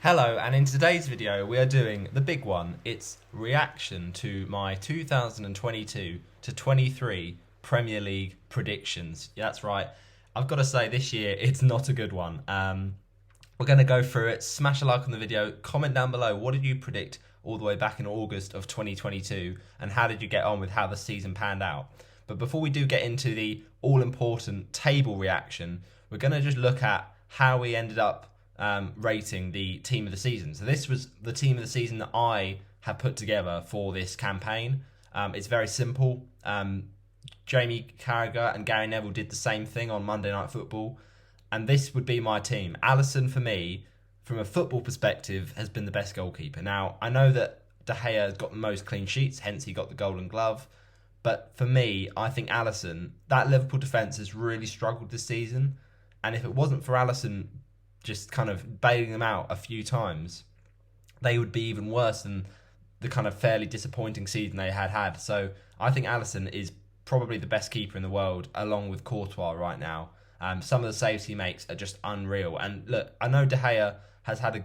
Hello, and in today's video we are doing the big one. It's reaction to my 2022 to 23 Premier League predictions. Yeah, that's right. I've got to say this year it's not a good one. We're going to go through it. Smash a like on the video. Comment down below, what did you predict all the way back in August of 2022, and how did you get on with how the season panned out? But before we do get into the all-important table reaction, we're going to just look at how we ended up rating the team of the season. So this was the team of the season that I have put together for this campaign. It's very simple. Jamie Carragher and Gary Neville did the same thing on Monday Night Football, and this would be my team. Alisson, for me, from a football perspective, has been the best goalkeeper. Now, I know that De Gea has got the most clean sheets, hence he got the Golden Glove. But for me, I think Alisson, that Liverpool defence has really struggled this season. And if it wasn't for Alisson just kind of bailing them out a few times, they would be even worse than the kind of fairly disappointing season they had. So I think Alisson is probably the best keeper in the world, along with Courtois right now. Some of the saves he makes are just unreal. And look, I know De Gea has had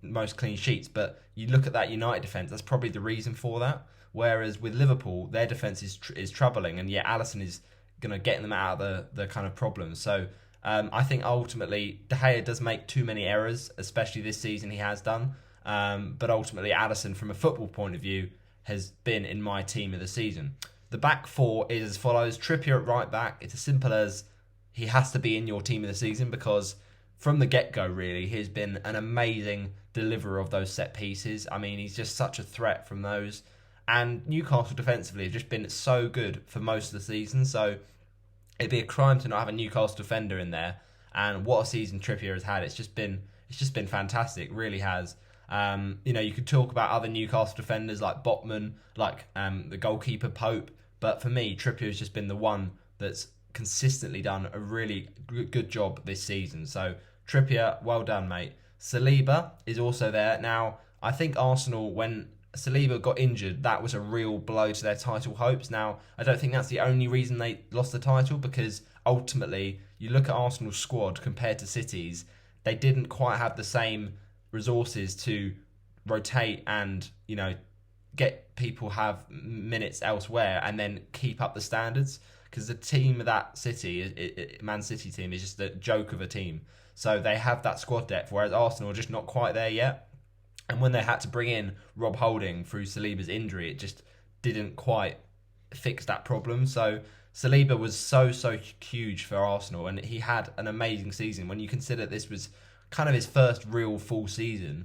most clean sheets, but you look at that United defence, that's probably the reason for that. Whereas with Liverpool, their defence is troubling, and yet Alisson is going to get them out of the kind of problems. So I think ultimately De Gea does make too many errors, especially this season he has done. But ultimately Alisson, from a football point of view, has been in my team of the season. The back four is as follows. Trippier at right back. It's as simple as he has to be in your team of the season because from the get-go, really, he's been an amazing deliverer of those set pieces. I mean, he's just such a threat from those. And Newcastle defensively have just been so good for most of the season. So it'd be a crime to not have a Newcastle defender in there. And what a season Trippier has had. It's just been fantastic. It really has. You could talk about other Newcastle defenders like Botman, like the goalkeeper Pope. But for me, Trippier has just been the one that's consistently done a really good job this season. So Trippier, well done, mate. Saliba is also there. Now, I think Arsenal, when Saliba got injured, that was a real blow to their title hopes. Now, I don't think that's the only reason they lost the title, because ultimately, you look at Arsenal's squad compared to City's, they didn't quite have the same resources to rotate and, get people have minutes elsewhere and then keep up the standards. Because the team of that Man City team, is just a joke of a team. So they have that squad depth, whereas Arsenal are just not quite there yet. And when they had to bring in Rob Holding through Saliba's injury, it just didn't quite fix that problem. So Saliba was so huge for Arsenal, and he had an amazing season. When you consider this was kind of his first real full season,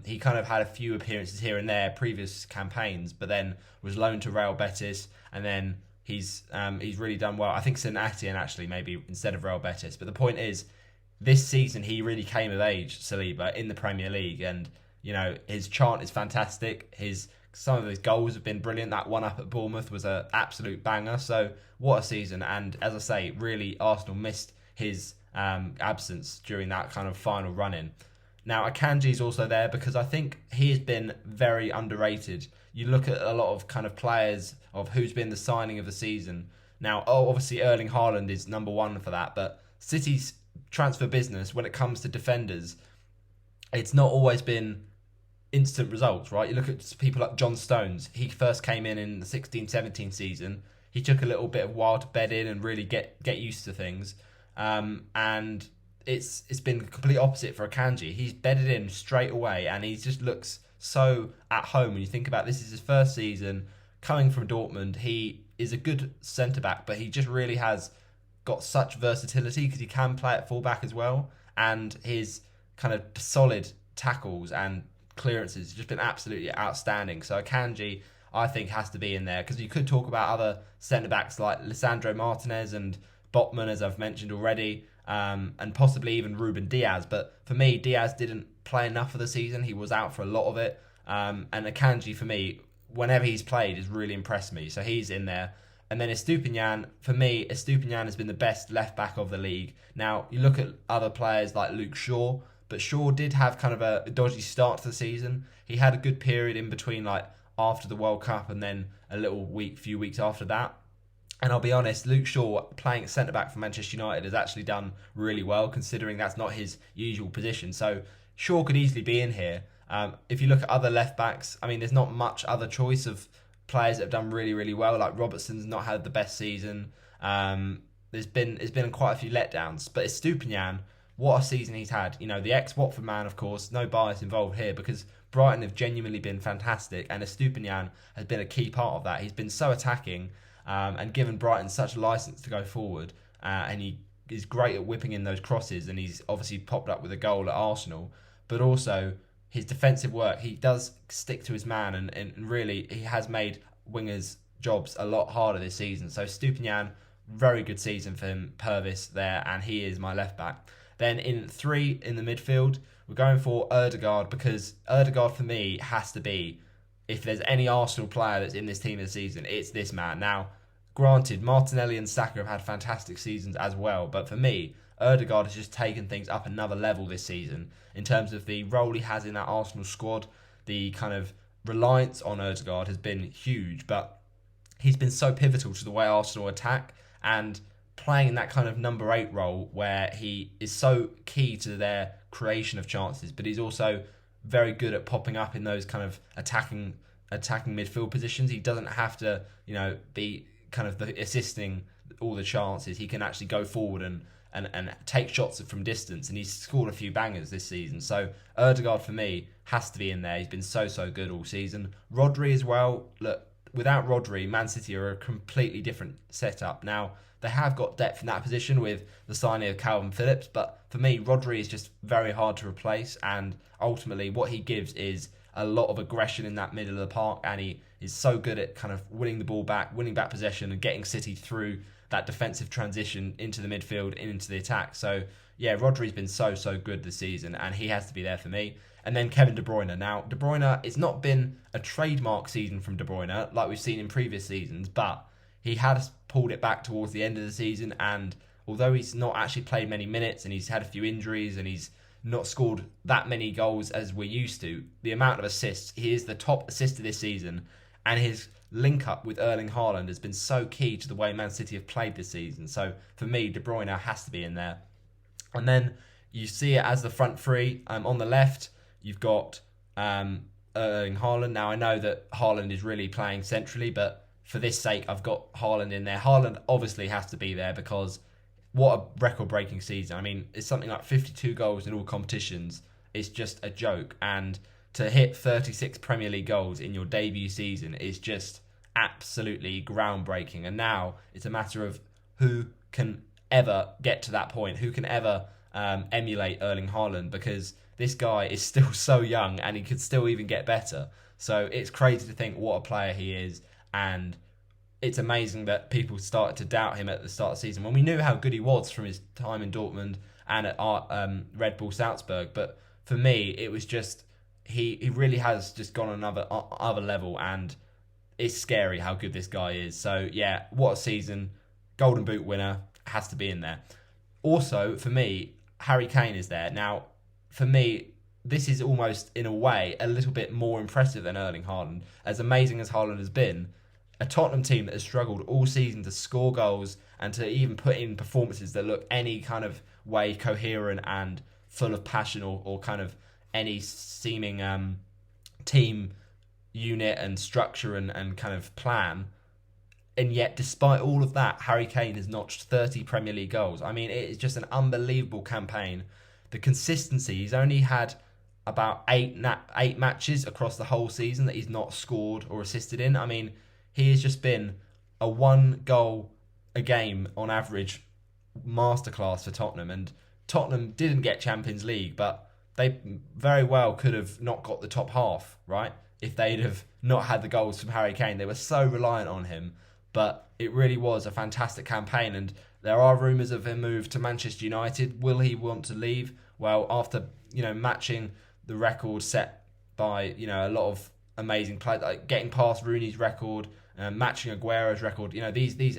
he kind of had a few appearances here and there previous campaigns, but then was loaned to Real Betis, and then he's really done well. I think St Etienne actually, maybe instead of Real Betis. But the point is, this season he really came of age, Saliba, in the Premier League, and his chant is fantastic. Some of his goals have been brilliant. That one up at Bournemouth was an absolute banger. So what a season. And as I say, really, Arsenal missed his absence during that kind of final run-in. Now, Akanji's also there because I think he has been very underrated. You look at a lot of kind of players of who's been the signing of the season. Now, obviously Erling Haaland is number one for that, but City's transfer business, when it comes to defenders, it's not always been instant results, right? You look at people like John Stones. He first came in the 16-17 season. He took a little bit of while to bed in and really get used to things. And it's been the complete opposite for Akanji. He's bedded in straight away, and he just looks so at home. When you think about this is his first season coming from Dortmund. He is a good centre-back, but he just really has got such versatility because he can play at full-back as well. And his kind of solid tackles and clearances have just been absolutely outstanding. So Akanji, I think, has to be in there, because you could talk about other centre-backs like Lisandro Martinez and Botman, as I've mentioned already, and possibly even Ruben Diaz. But for me, Diaz didn't play enough of the season. He was out for a lot of it. And Akanji, for me, whenever he's played, has really impressed me. So he's in there. And then Estupiñán, for me, Estupiñán has been the best left-back of the league. Now, you look at other players like Luke Shaw, but Shaw did have kind of a dodgy start to the season. He had a good period in between, like after the World Cup, and then a few weeks after that. And I'll be honest, Luke Shaw playing at centre back for Manchester United has actually done really well, considering that's not his usual position. So Shaw could easily be in here. If you look at other left backs, I mean, there's not much other choice of players that have done really, really well. Like Robertson's not had the best season. There's been quite a few letdowns, but it's Stupinian. What a season he's had. You know, the ex-Watford man, of course, no bias involved here because Brighton have genuinely been fantastic, and Estupinian has been a key part of that. He's been so attacking and given Brighton such a license to go forward, and he is great at whipping in those crosses, and he's obviously popped up with a goal at Arsenal, but also his defensive work. He does stick to his man, and really he has made wingers' jobs a lot harder this season. So Stupinian, very good season for him. Purvis there, and he is my left back. Then in three in the midfield, we're going for Ødegaard because Ødegaard for me has to be, if there's any Arsenal player that's in this team this season, it's this man. Now, granted, Martinelli and Saka have had fantastic seasons as well, but for me, Ødegaard has just taken things up another level this season in terms of the role he has in that Arsenal squad. The kind of reliance on Ødegaard has been huge, but he's been so pivotal to the way Arsenal attack and playing in that kind of number 8 role where he is so key to their creation of chances, but he's also very good at popping up in those kind of attacking midfield positions. He doesn't have to, be kind of the assisting all the chances. He can actually go forward and take shots from distance, and he's scored a few bangers this season. So Ødegaard for me has to be in there. He's been so good all season. Rodri as well. Look, without Rodri, Man City are a completely different setup. Now, they have got depth in that position with the signing of Calvin Phillips, but for me, Rodri is just very hard to replace, and ultimately what he gives is a lot of aggression in that middle of the park, and he is so good at kind of winning the ball back, winning back possession, and getting City through that defensive transition into the midfield and into the attack. So, yeah, Rodri's been so good this season, and he has to be there for me. And then Kevin De Bruyne. Now, De Bruyne, it's not been a trademark season from De Bruyne like we've seen in previous seasons, but he has pulled it back towards the end of the season, and although he's not actually played many minutes and he's had a few injuries and he's not scored that many goals as we're used to, the amount of assists, he is the top assister this season, and his link up with Erling Haaland has been so key to the way Man City have played this season. So for me, De Bruyne has to be in there. And then you see it as the front three. On the left, you've got Erling Haaland. Now, I know that Haaland is really playing centrally, but for this sake, I've got Haaland in there. Haaland obviously has to be there because what a record-breaking season. I mean, it's something like 52 goals in all competitions. It's just a joke. And to hit 36 Premier League goals in your debut season is just absolutely groundbreaking. And now it's a matter of who can ever get to that point, who can ever emulate Erling Haaland, because this guy is still so young and he could still even get better. So it's crazy to think what a player he is, and it's amazing that people started to doubt him at the start of the season when we knew how good he was from his time in Dortmund and at Red Bull Salzburg. But for me, it was just he really has just gone another other level, and it's scary how good this guy is. So yeah, what a season. Golden Boot winner, has to be in there. Also, for me, Harry Kane is there. Now, for me, this is almost, in a way, a little bit more impressive than Erling Haaland. As amazing as Haaland has been, a Tottenham team that has struggled all season to score goals and to even put in performances that look any kind of way coherent and full of passion or kind of any seeming team unit and structure and kind of plan. And yet, despite all of that, Harry Kane has notched 30 Premier League goals. I mean, it is just an unbelievable campaign. The consistency, he's only had about eight matches across the whole season that he's not scored or assisted in. I mean, he has just been a 1 goal a game on average masterclass for Tottenham. And Tottenham didn't get Champions League, but they very well could have not got the top half, right? If they'd have not had the goals from Harry Kane. They were so reliant on him. But it really was a fantastic campaign, and there are rumours of him move to Manchester United. Will he want to leave? Well, after matching the record set by a lot of amazing players, like getting past Rooney's record, matching Aguero's record, these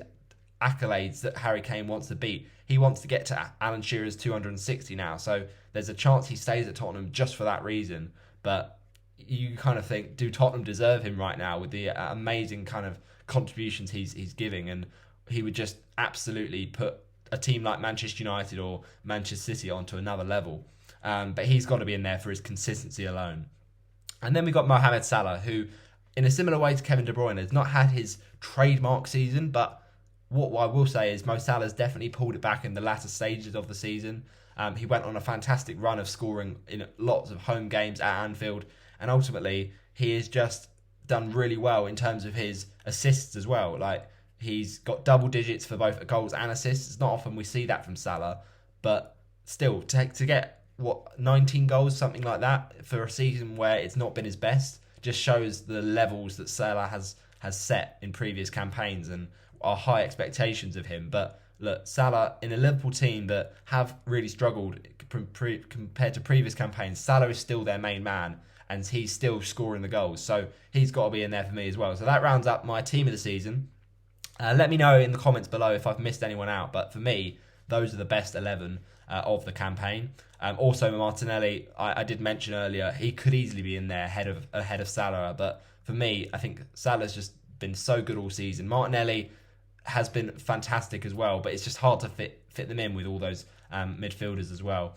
accolades that Harry Kane wants to beat. He wants to get to Alan Shearer's 260 now, so there's a chance he stays at Tottenham just for that reason. But you kind of think, do Tottenham deserve him right now with the amazing kind of contributions he's giving? And he would just absolutely put a team like Manchester United or Manchester City onto another level. But he's got to be in there for his consistency alone. And then we've got Mohamed Salah, who, in a similar way to Kevin De Bruyne, has not had his trademark season, but what I will say is Mo Salah's definitely pulled it back in the latter stages of the season. He went on a fantastic run of scoring in lots of home games at Anfield, and ultimately he has just done really well in terms of his assists as well. Like, he's got double digits for both goals and assists. It's not often we see that from Salah, but still, to get 19 goals, something like that, for a season where it's not been his best, just shows the levels that Salah has set in previous campaigns and our high expectations of him. But look, Salah in a Liverpool team that have really struggled compared to previous campaigns, Salah is still their main man and he's still scoring the goals. So he's got to be in there for me as well. So that rounds up my team of the season. Let me know in the comments below if I've missed anyone out. But for me, those are the best 11 of the campaign. Also, Martinelli, I did mention earlier, he could easily be in there ahead of Salah. But for me, I think Salah's just been so good all season. Martinelli has been fantastic as well, but it's just hard to fit them in with all those midfielders as well.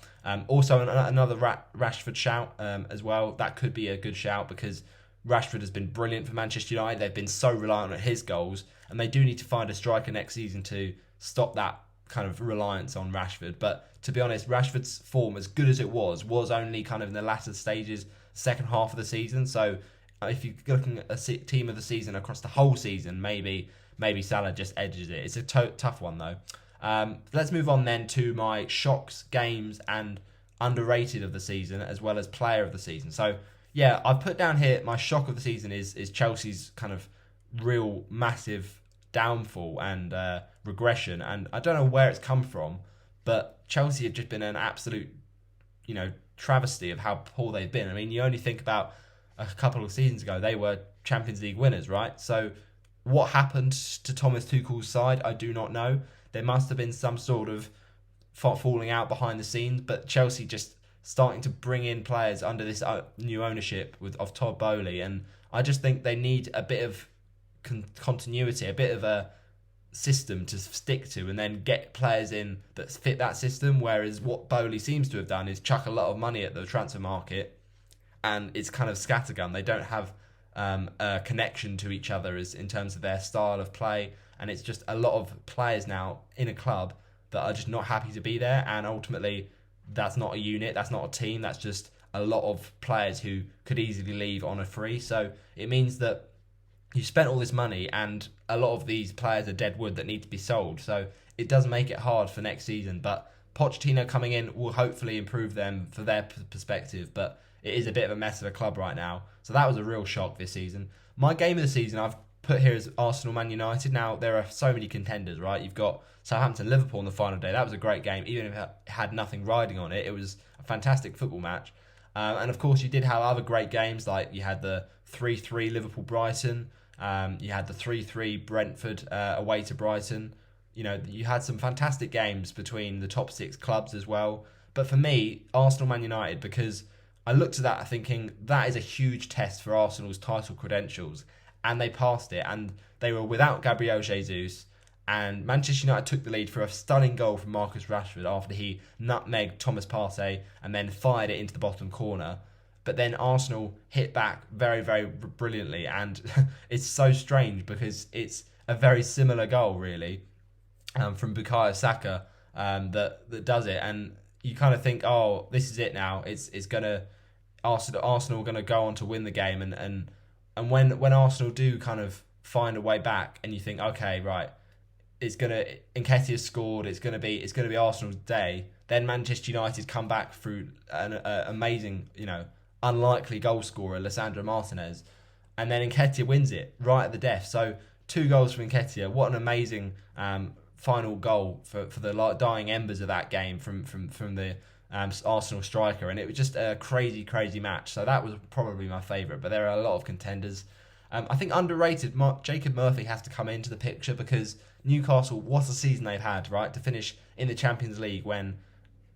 Also, another Rashford shout as well. That could be a good shout because Rashford has been brilliant for Manchester United. They've been so reliant on his goals, and they do need to find a striker next season to stop that kind of reliance on Rashford. But to be honest, Rashford's form, as good as it was only kind of in the latter stages, second half of the season. So if you're looking at a team of the season across the whole season, maybe Salah just edges it. It's a tough one though. Let's move on then to my shocks, games, and underrated of the season, as well as player of the season. So yeah, I've put down here my shock of the season is Chelsea's kind of real massive downfall and regression, and I don't know where it's come from, but Chelsea have just been an absolute, travesty of how poor they've been. I mean, you only think about a couple of seasons ago, they were Champions League winners, right? So what happened to Thomas Tuchel's side, I do not know. There must have been some sort of falling out behind the scenes, but Chelsea just starting to bring in players under this new ownership of Todd Boehly, and I just think they need a bit of continuity, a bit of a system to stick to, and then get players in that fit that system. Whereas what Boehly seems to have done is chuck a lot of money at the transfer market, and it's kind of scattergun. They don't have a connection to each other as in terms of their style of play, and it's just a lot of players now in a club that are just not happy to be there, and ultimately that's not a unit, that's not a team, that's just a lot of players who could easily leave on a free. So it means that you spent all this money and a lot of these players are dead wood that need to be sold. So it does make it hard for next season, but Pochettino coming in will hopefully improve them for their perspective, but it is a bit of a mess of a club right now. So that was a real shock this season. My game of the season I've put here is Arsenal Man United. Now, there are so many contenders, right? You've got Southampton Liverpool on the final day. That was a great game. Even if it had nothing riding on it, it was a fantastic football match. And of course, you did have other great games, like you had the 3-3 Liverpool Brighton. You had the 3-3 Brentford away to Brighton. You had some fantastic games between the top six clubs as well. But for me, Arsenal Man United, because I looked at that thinking that is a huge test for Arsenal's title credentials, and they passed it, and they were without Gabriel Jesus, and Manchester United took the lead for a stunning goal from Marcus Rashford after he nutmegged Thomas Partey and then fired it into the bottom corner. But then Arsenal hit back very, very brilliantly, and it's so strange because it's a very similar goal, really, from Bukayo Saka that does it, and you kind of think, oh, this is it now. It's gonna Arsenal are gonna go on to win the game, and when Arsenal do kind of find a way back, and you think, okay, right, Nketiah scored, it's gonna be Arsenal's day. Then Manchester United come back through an amazing, unlikely goal scorer, Lisandro Martinez, and then Nketiah wins it right at the death. So 2 goals from Nketiah. What an amazing final goal for the dying embers of that game from the Arsenal striker, and it was just a crazy match. So that was probably my favourite, but there are a lot of contenders. I think underrated, Jacob Murphy has to come into the picture because Newcastle, what a season they've had, right? To finish in the Champions League when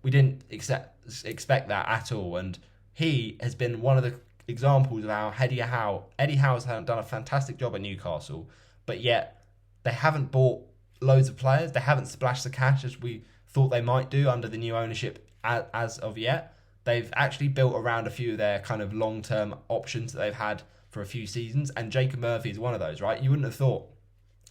we didn't expect that at all, and he has been one of the examples of how Eddie Howe has done a fantastic job at Newcastle, but yet they haven't bought loads of players. They haven't splashed the cash as we thought they might do under the new ownership as of yet. They've actually built around a few of their kind of long-term options that they've had for a few seasons, and Jacob Murphy is one of those, right? You wouldn't have thought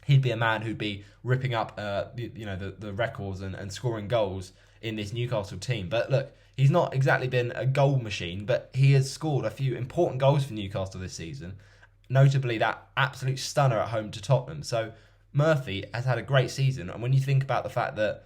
he'd be a man who'd be ripping up, the records and scoring goals in this Newcastle team. But look, he's not exactly been a goal machine, but he has scored a few important goals for Newcastle this season, notably that absolute stunner at home to Tottenham. So Murphy has had a great season, and when you think about the fact that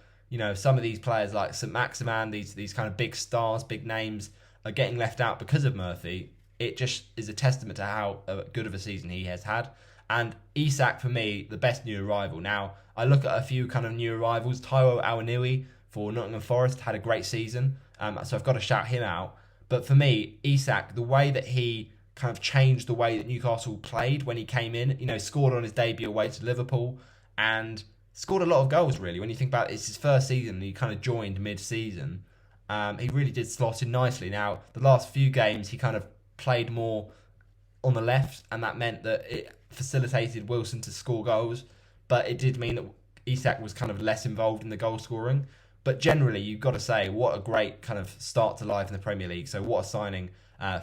some of these players like St Maximan, these kind of big stars, big names, are getting left out because of Murphy, it just is a testament to how good of a season he has had. And Isak, for me, the best new arrival. Now, I look at a few kind of new arrivals. Taiwo Awoniyi for Nottingham Forest had a great season, so I've got to shout him out. But for me, Isak, the way that he kind of changed the way that Newcastle played when he came in, scored on his debut away to Liverpool and scored a lot of goals, really. When you think about it, it's his first season and he kind of joined mid-season. He really did slot in nicely. Now, the last few games, he kind of played more on the left, and that meant that it facilitated Wilson to score goals, but it did mean that Isak was kind of less involved in the goal scoring. But generally, you've got to say, what a great kind of start to life in the Premier League. So what a signing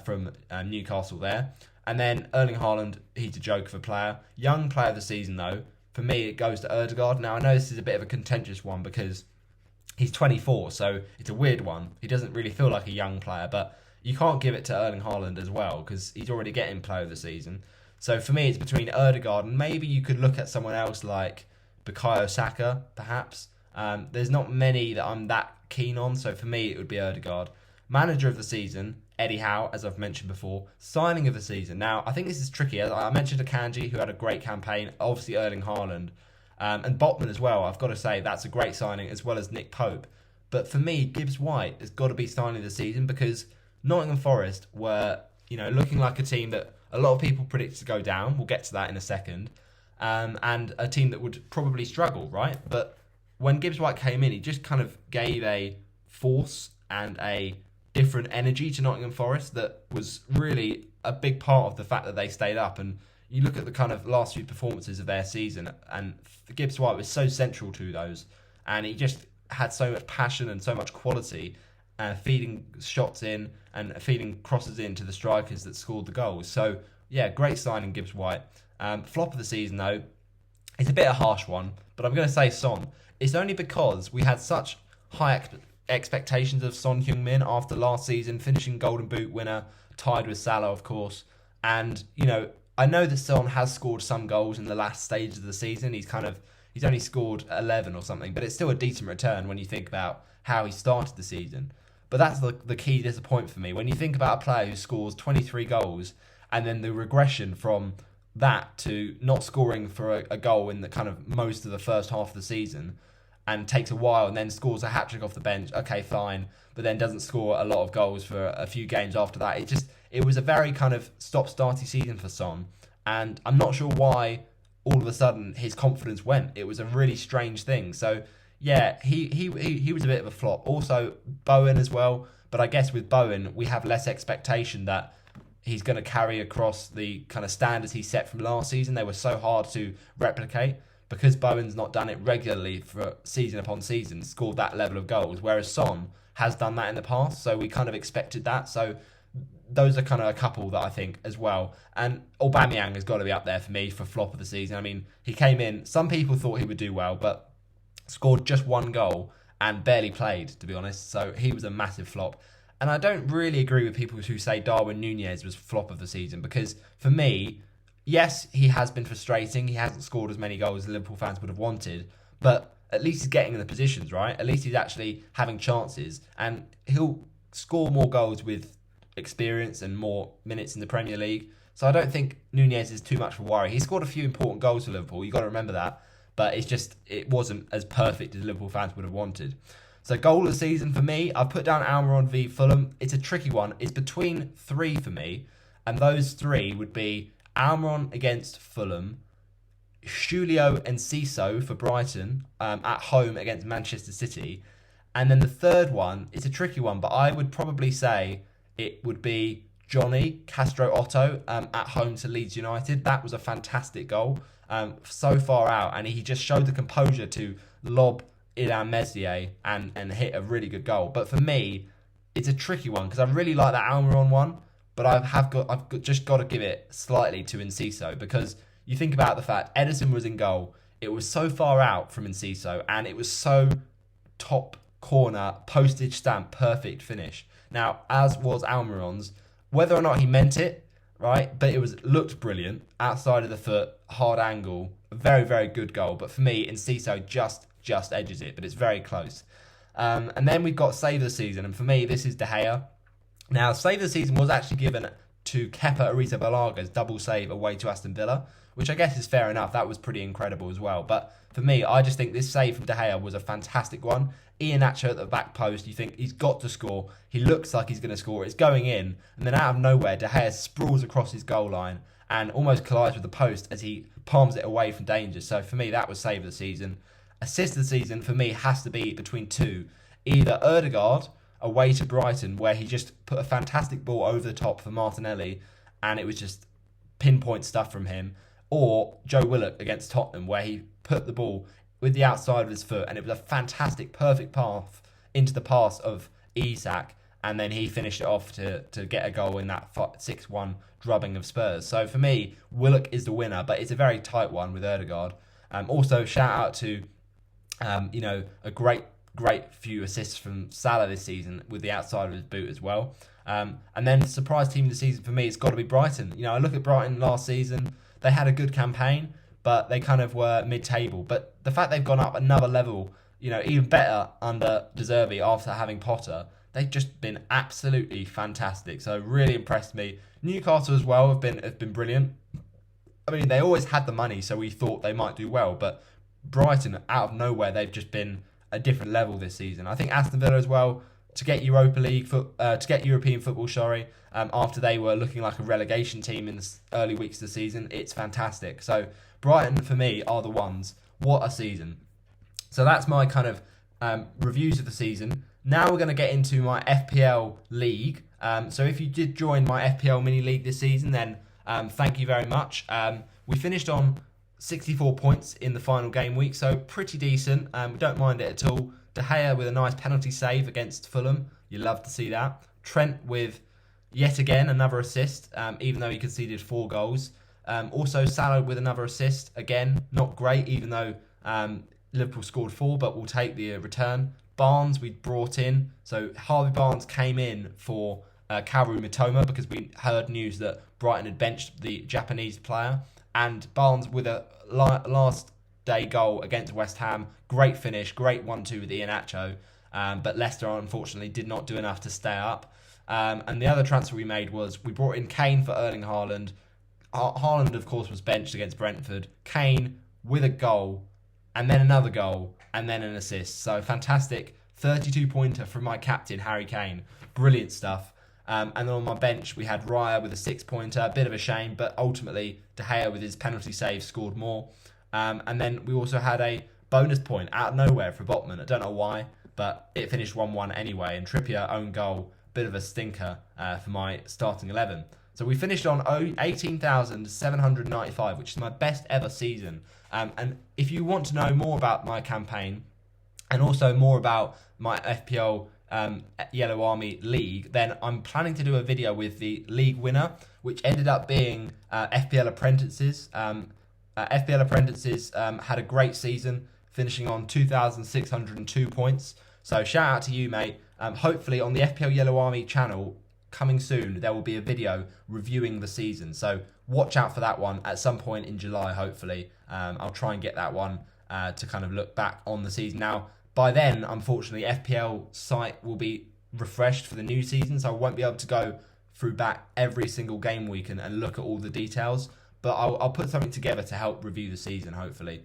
from Newcastle there. And then Erling Haaland, he's a joke of a player. Young player of the season, though. For me, it goes to Ødegaard. Now, I know this is a bit of a contentious one because he's 24, so it's a weird one. He doesn't really feel like a young player, but you can't give it to Erling Haaland as well because he's already getting player of the season. So for me, it's between Ødegaard and maybe you could look at someone else like Bukayo Saka, perhaps. There's not many that I'm that keen on, so for me, it would be Ødegaard. Manager of the season, Eddie Howe, as I've mentioned before. Signing of the season. Now, I think this is tricky. I mentioned Akanji, who had a great campaign. Obviously, Erling Haaland. And Botman as well. I've got to say, that's a great signing, as well as Nick Pope. But for me, Gibbs White has got to be signing of the season because Nottingham Forest were, looking like a team that a lot of people predicted to go down. We'll get to that in a second. And a team that would probably struggle, right? But when Gibbs White came in, he just kind of gave a force and a different energy to Nottingham Forest that was really a big part of the fact that they stayed up. And you look at the kind of last few performances of their season, and Gibbs White was so central to those, and he just had so much passion and so much quality, feeding shots in and feeding crosses in to the strikers that scored the goals. So yeah, great signing, Gibbs White. Flop of the season though, it's a bit of a harsh one, but I'm going to say Son. It's only because we had such high expectations of Son Heung-min after last season, finishing Golden Boot winner, tied with Salah, of course. And, I know that Son has scored some goals in the last stages of the season. He's only scored 11 or something, but it's still a decent return when you think about how he started the season. But that's the key disappointment for me. When you think about a player who scores 23 goals and then the regression from that to not scoring for a goal in the kind of most of the first half of the season, and takes a while and then scores a hat-trick off the bench, okay, fine, but then doesn't score a lot of goals for a few games after that. It was a very kind of stop-starty season for Son, and I'm not sure why all of a sudden his confidence went. It was a really strange thing. So, yeah, he was a bit of a flop. Also, Bowen as well, but I guess with Bowen, we have less expectation that he's going to carry across the kind of standards he set from last season. They were so hard to replicate, because Bowen's not done it regularly for season upon season, scored that level of goals, whereas Son has done that in the past, so we kind of expected that. So those are kind of a couple that I think as well. And Aubameyang has got to be up there for me for flop of the season. I mean, he came in, some people thought he would do well, but scored just one goal and barely played, to be honest, so he was a massive flop. And I don't really agree with people who say Darwin Núñez was flop of the season, because for me, yes, he has been frustrating. He hasn't scored as many goals as Liverpool fans would have wanted, but at least he's getting in the positions, right? At least he's actually having chances, and he'll score more goals with experience and more minutes in the Premier League. So I don't think Núñez is too much of a worry. He scored a few important goals for Liverpool, you've got to remember that, but it wasn't as perfect as Liverpool fans would have wanted. So goal of the season for me, I've put down Almiron v Fulham. It's a tricky one. It's between three for me, and those three would be Almiron against Fulham, Julio Enciso for Brighton at home against Manchester City, and then the third one, it's a tricky one, but I would probably say it would be Johnny Castro Otto at home to Leeds United. That was a fantastic goal. So far out, and he just showed the composure to lob Illan Meslier and hit a really good goal. But for me, it's a tricky one because I really like that Almiron one, but just got to give it slightly to Enciso, because you think about the fact Ederson was in goal. It was so far out from Enciso, and it was so top corner, postage stamp, perfect finish. Now, as was Almiron's, whether or not he meant it, right? But it looked brilliant, outside of the foot, hard angle, a very, very good goal. But for me, Enciso just edges it, but it's very close. And then we've got Save of the Season, and for me, this is De Gea. Now, Save of the Season was actually given to Kepa Arrizabalaga's double save away to Aston Villa, which I guess is fair enough. That was pretty incredible as well. But for me, I just think this save from De Gea was a fantastic one. Iheanacho at the back post, you think he's got to score. He looks like he's going to score. It's going in, and then out of nowhere, De Gea sprawls across his goal line and almost collides with the post as he palms it away from danger. So for me, that was save of the season. Assist of the season, for me, has to be between two. Either Ødegaard away to Brighton, where he just put a fantastic ball over the top for Martinelli, and it was just pinpoint stuff from him, or Joe Willock against Tottenham, where he put the ball with the outside of his foot, and it was a fantastic, perfect path into the pass of Isak, and then he finished it off to get a goal in that 6-1 drubbing of Spurs. So for me, Willock is the winner, but it's a very tight one with Ødegaard. Also, shout out to a great few assists from Salah this season with the outside of his boot as well. And then surprise team of the season for me, it's got to be Brighton. I look at Brighton last season, they had a good campaign, but they kind of were mid-table. But the fact they've gone up another level, even better under De Zerbi after having Potter, they've just been absolutely fantastic. So really impressed me. Newcastle as well have been brilliant. I mean, they always had the money, so we thought they might do well. But Brighton, out of nowhere, they've just been a different level this season. I think Aston Villa as well, to get European football, after they were looking like a relegation team in the early weeks of the season, it's fantastic. So Brighton, for me, are the ones. What a season. So that's my kind of reviews of the season. Now we're going to get into my FPL league. So if you did join my FPL mini league this season, then thank you very much. We finished on 64 points in the final game week, so pretty decent. We don't mind it at all. De Gea with a nice penalty save against Fulham. You love to see that. Trent with, yet again, another assist, even though he conceded 4 goals. Also, Salah with another assist. Again, not great, even though Liverpool scored 4, but we'll take the return. Barnes we brought in. So Harvey Barnes came in for Kaoru Mitoma, because we heard news that Brighton had benched the Japanese player. And Barnes with a last day goal against West Ham. Great finish, great 1-2 with Iheanacho. But Leicester, unfortunately, did not do enough to stay up. And the other transfer we made was we brought in Kane for Erling Haaland. Haaland, of course, was benched against Brentford. Kane with a goal, and then another goal, and then an assist. So fantastic 32-pointer from my captain, Harry Kane. Brilliant stuff. And then on my bench, we had Raya with a 6-pointer. A bit of a shame, but ultimately, De Gea with his penalty save scored more. And then we also had a bonus point out of nowhere for Botman. I don't know why, but it finished 1-1 anyway. And Trippier, own goal, bit of a stinker for my starting 11. So we finished on 18,795, which is my best ever season. And if you want to know more about my campaign, and also more about my FPL Yellow Army League, then I'm planning to do a video with the league winner, which ended up being FPL Apprentices. FPL Apprentices had a great season, finishing on 2,602 points. So shout out to you, mate. Hopefully on the FPL Yellow Army channel, coming soon, there will be a video reviewing the season. So watch out for that one at some point in July, hopefully. I'll try and get that one to kind of look back on the season. Now, by then, unfortunately, FPL site will be refreshed for the new season, so I won't be able to go through back every single game week and look at all the details. But I'll put something together to help review the season, hopefully.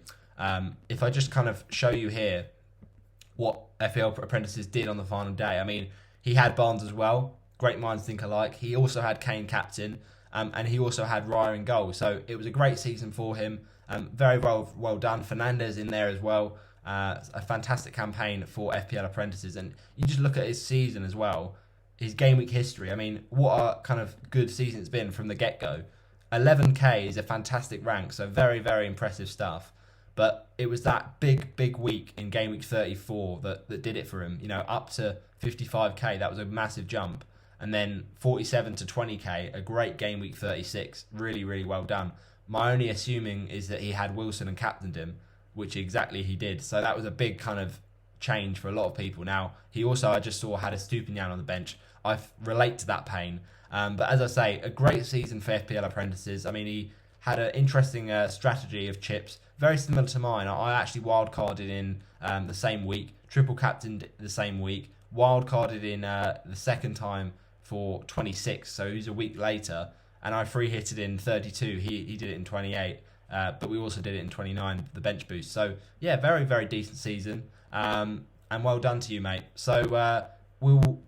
If I just kind of show you here what FPL Apprentices did on the final day. I mean, he had Barnes as well. Great minds think alike. He also had Kane captain, and he also had Raya in goal. So it was a great season for him. Very well done. Fernandes in there as well. A fantastic campaign for FPL Apprentices. And you just look at his season as well. his game week history. I mean, what a kind of good season it's been from the get-go. 11k is a fantastic rank, so very, very impressive stuff. But it was that big week in game week 34 that did it for him. You know, up to 55k, that was a massive jump. And then 47 to 20k, a great game week 36. Really, really well done. My only assuming is that he had Wilson and captained him, which exactly he did. So that was a big kind of change for a lot of people. Now, he also, I just saw, had a Stupinian on the bench. I relate to that pain. But as I say, a great season for FPL apprentices. I mean, he had an interesting strategy of chips, very similar to mine. I actually wildcarded in the same week, triple captained the same week, wildcarded in the second time for 26, so he was a week later, and I free hitted in 32. He did it in 28, but we also did it in 29, the bench boost. So yeah, very, very decent season, and well done to you, mate. So we'll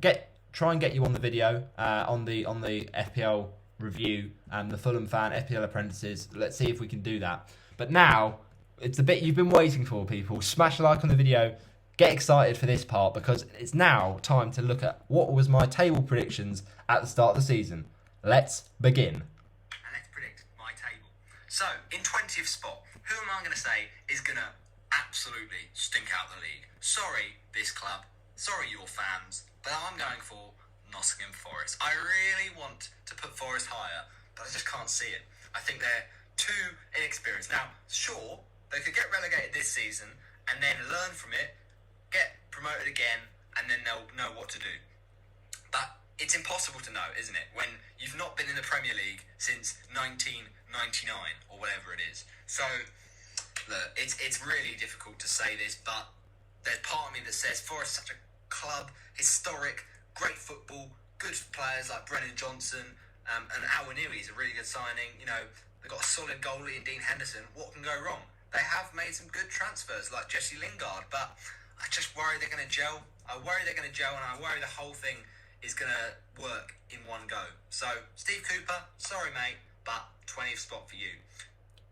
try and get you on the video on the FPL review, the Fulham fan FPL apprentices. Let's see if we can do that. But now it's the bit you've been waiting for, people. Smash a like on the video. Get excited for this part, because it's now time to look at what was my table predictions at the start of the season. Let's begin. And let's predict my table. So, in 20th spot, who am I going to say is going to absolutely stink out the league? Sorry, this club. Sorry, your fans. But I'm going for Nottingham Forest. I really want to put Forest higher, but I just can't see it. I think they're too inexperienced. Now, sure, they could get relegated this season and then learn from it, get promoted again, and then they'll know what to do. But it's impossible to know, isn't it, when you've not been in the Premier League since 1999 or whatever it is. So, look, it's really difficult to say this, but there's part of me that says Forest is such a club, historic, great football, good players like Brennan Johnson, and Awaniwi is a really good signing. You know, they've got a solid goalie in Dean Henderson. What can go wrong? They have made some good transfers like Jesse Lingard, but I just worry they're going to gel. I worry they're going to gel, and I worry the whole thing is going to work in one go. So, Steve Cooper, sorry, mate, but 20th spot for you.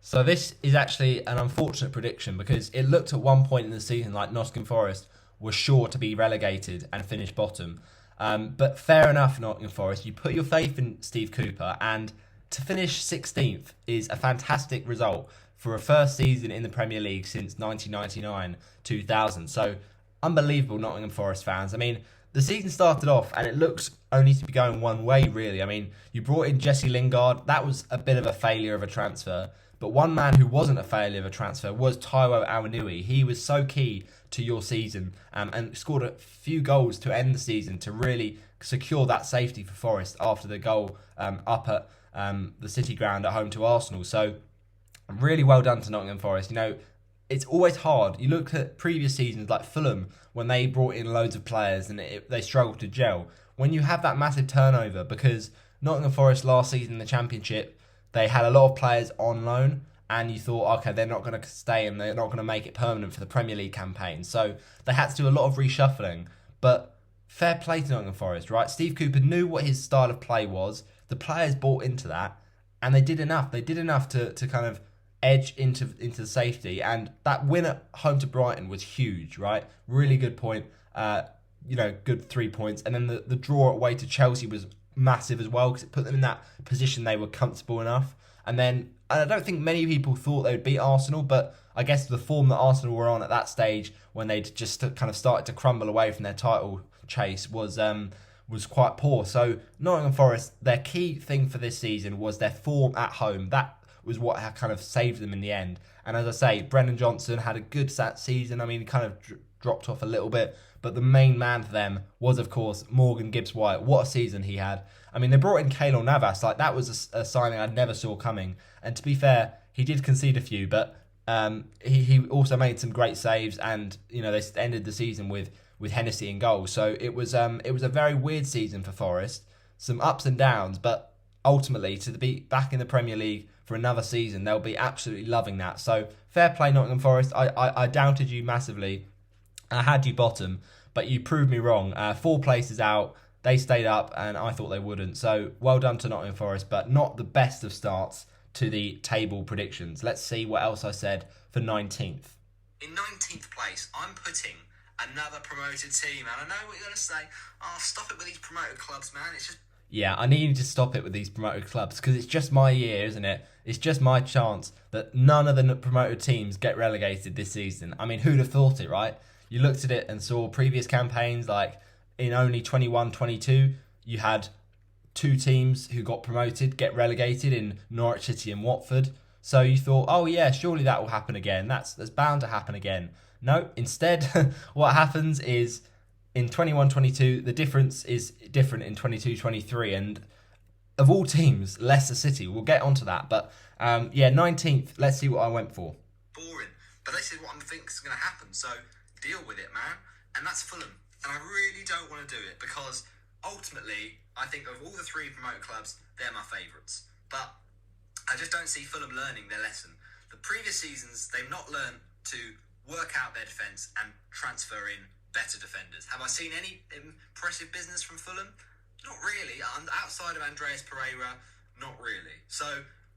So this is actually an unfortunate prediction, because it looked at one point in the season like Nottingham Forest was sure to be relegated and finish bottom. But fair enough, Nottingham Forest. You put your faith in Steve Cooper, and to finish 16th is a fantastic result for a first season in the Premier League since 1999-2000. So, unbelievable, Nottingham Forest fans. I mean, the season started off and it looked only to be going one way, really. I mean, you brought in Jesse Lingard. That was a bit of a failure of a transfer. But one man who wasn't a failure of a transfer was Taiwo Awaniwi. He was so key to your season and scored a few goals to end the season to really secure that safety for Forest after the goal up at the City Ground at home to Arsenal. So, really well done to Nottingham Forest. You know, it's always hard. You look at previous seasons like Fulham, when they brought in loads of players and they struggled to gel. When you have that massive turnover, because Nottingham Forest last season in the Championship, they had a lot of players on loan, and you thought, okay, they're not going to stay and they're not going to make it permanent for the Premier League campaign. So they had to do a lot of reshuffling. But fair play to Nottingham Forest, right? Steve Cooper knew what his style of play was. The players bought into that, and they did enough. They did enough to kind of edge into the safety, and that win at home to Brighton was huge, right? Really good point. Good 3 points, and then the draw away to Chelsea was massive as well, because it put them in that position they were comfortable enough. And then I don't think many people thought they would beat Arsenal, but I guess the form that Arsenal were on at that stage, when they'd just kind of started to crumble away from their title chase, was quite poor. So Nottingham Forest, their key thing for this season was their form at home. That was what kind of saved them in the end. And as I say, Brennan Johnson had a good season. I mean, he kind of dropped off a little bit, but the main man for them was, of course, Morgan Gibbs-White. What a season he had. I mean, they brought in Keylor Navas. Like, that was a signing I never saw coming. And to be fair, he did concede a few, but he also made some great saves, and they ended the season with Hennessy in goal. So it was a very weird season for Forest. Some ups and downs, but ultimately to be back in the Premier League for another season, they'll be absolutely loving that. So fair play, Nottingham Forest. I doubted you massively. I had you bottom, but you proved me wrong. 4 places out, they stayed up, and I thought they wouldn't. So well done to Nottingham Forest, but not the best of starts to the table predictions. Let's see what else I said for 19th. In 19th place, I'm putting another promoted team. And I know what you're going to say. Oh, stop it with these promoted clubs, man. It's just... Yeah, I need to stop it with these promoted clubs because it's just my year, isn't it? It's just my chance that none of the promoted teams get relegated this season. I mean, who'd have thought it, right? You looked at it and saw previous campaigns, like in only 21-22, you had two teams who got promoted get relegated in Norwich City and Watford. So you thought, oh yeah, surely that will happen again. That's bound to happen again. No, instead, what happens is in 21-22, the difference is different in 22-23, and of all teams, Leicester City. We'll get onto that, but 19th. Let's see what I went for. Boring, but this is what I think is going to happen. So deal with it, man. And that's Fulham, and I really don't want to do it because ultimately, I think of all the three promoted clubs, they're my favourites. But I just don't see Fulham learning their lesson. The previous seasons, they've not learned to work out their defence and transfer in better defenders. Have I seen any impressive business from Fulham? Not really. Outside of Andreas Pereira, not really. So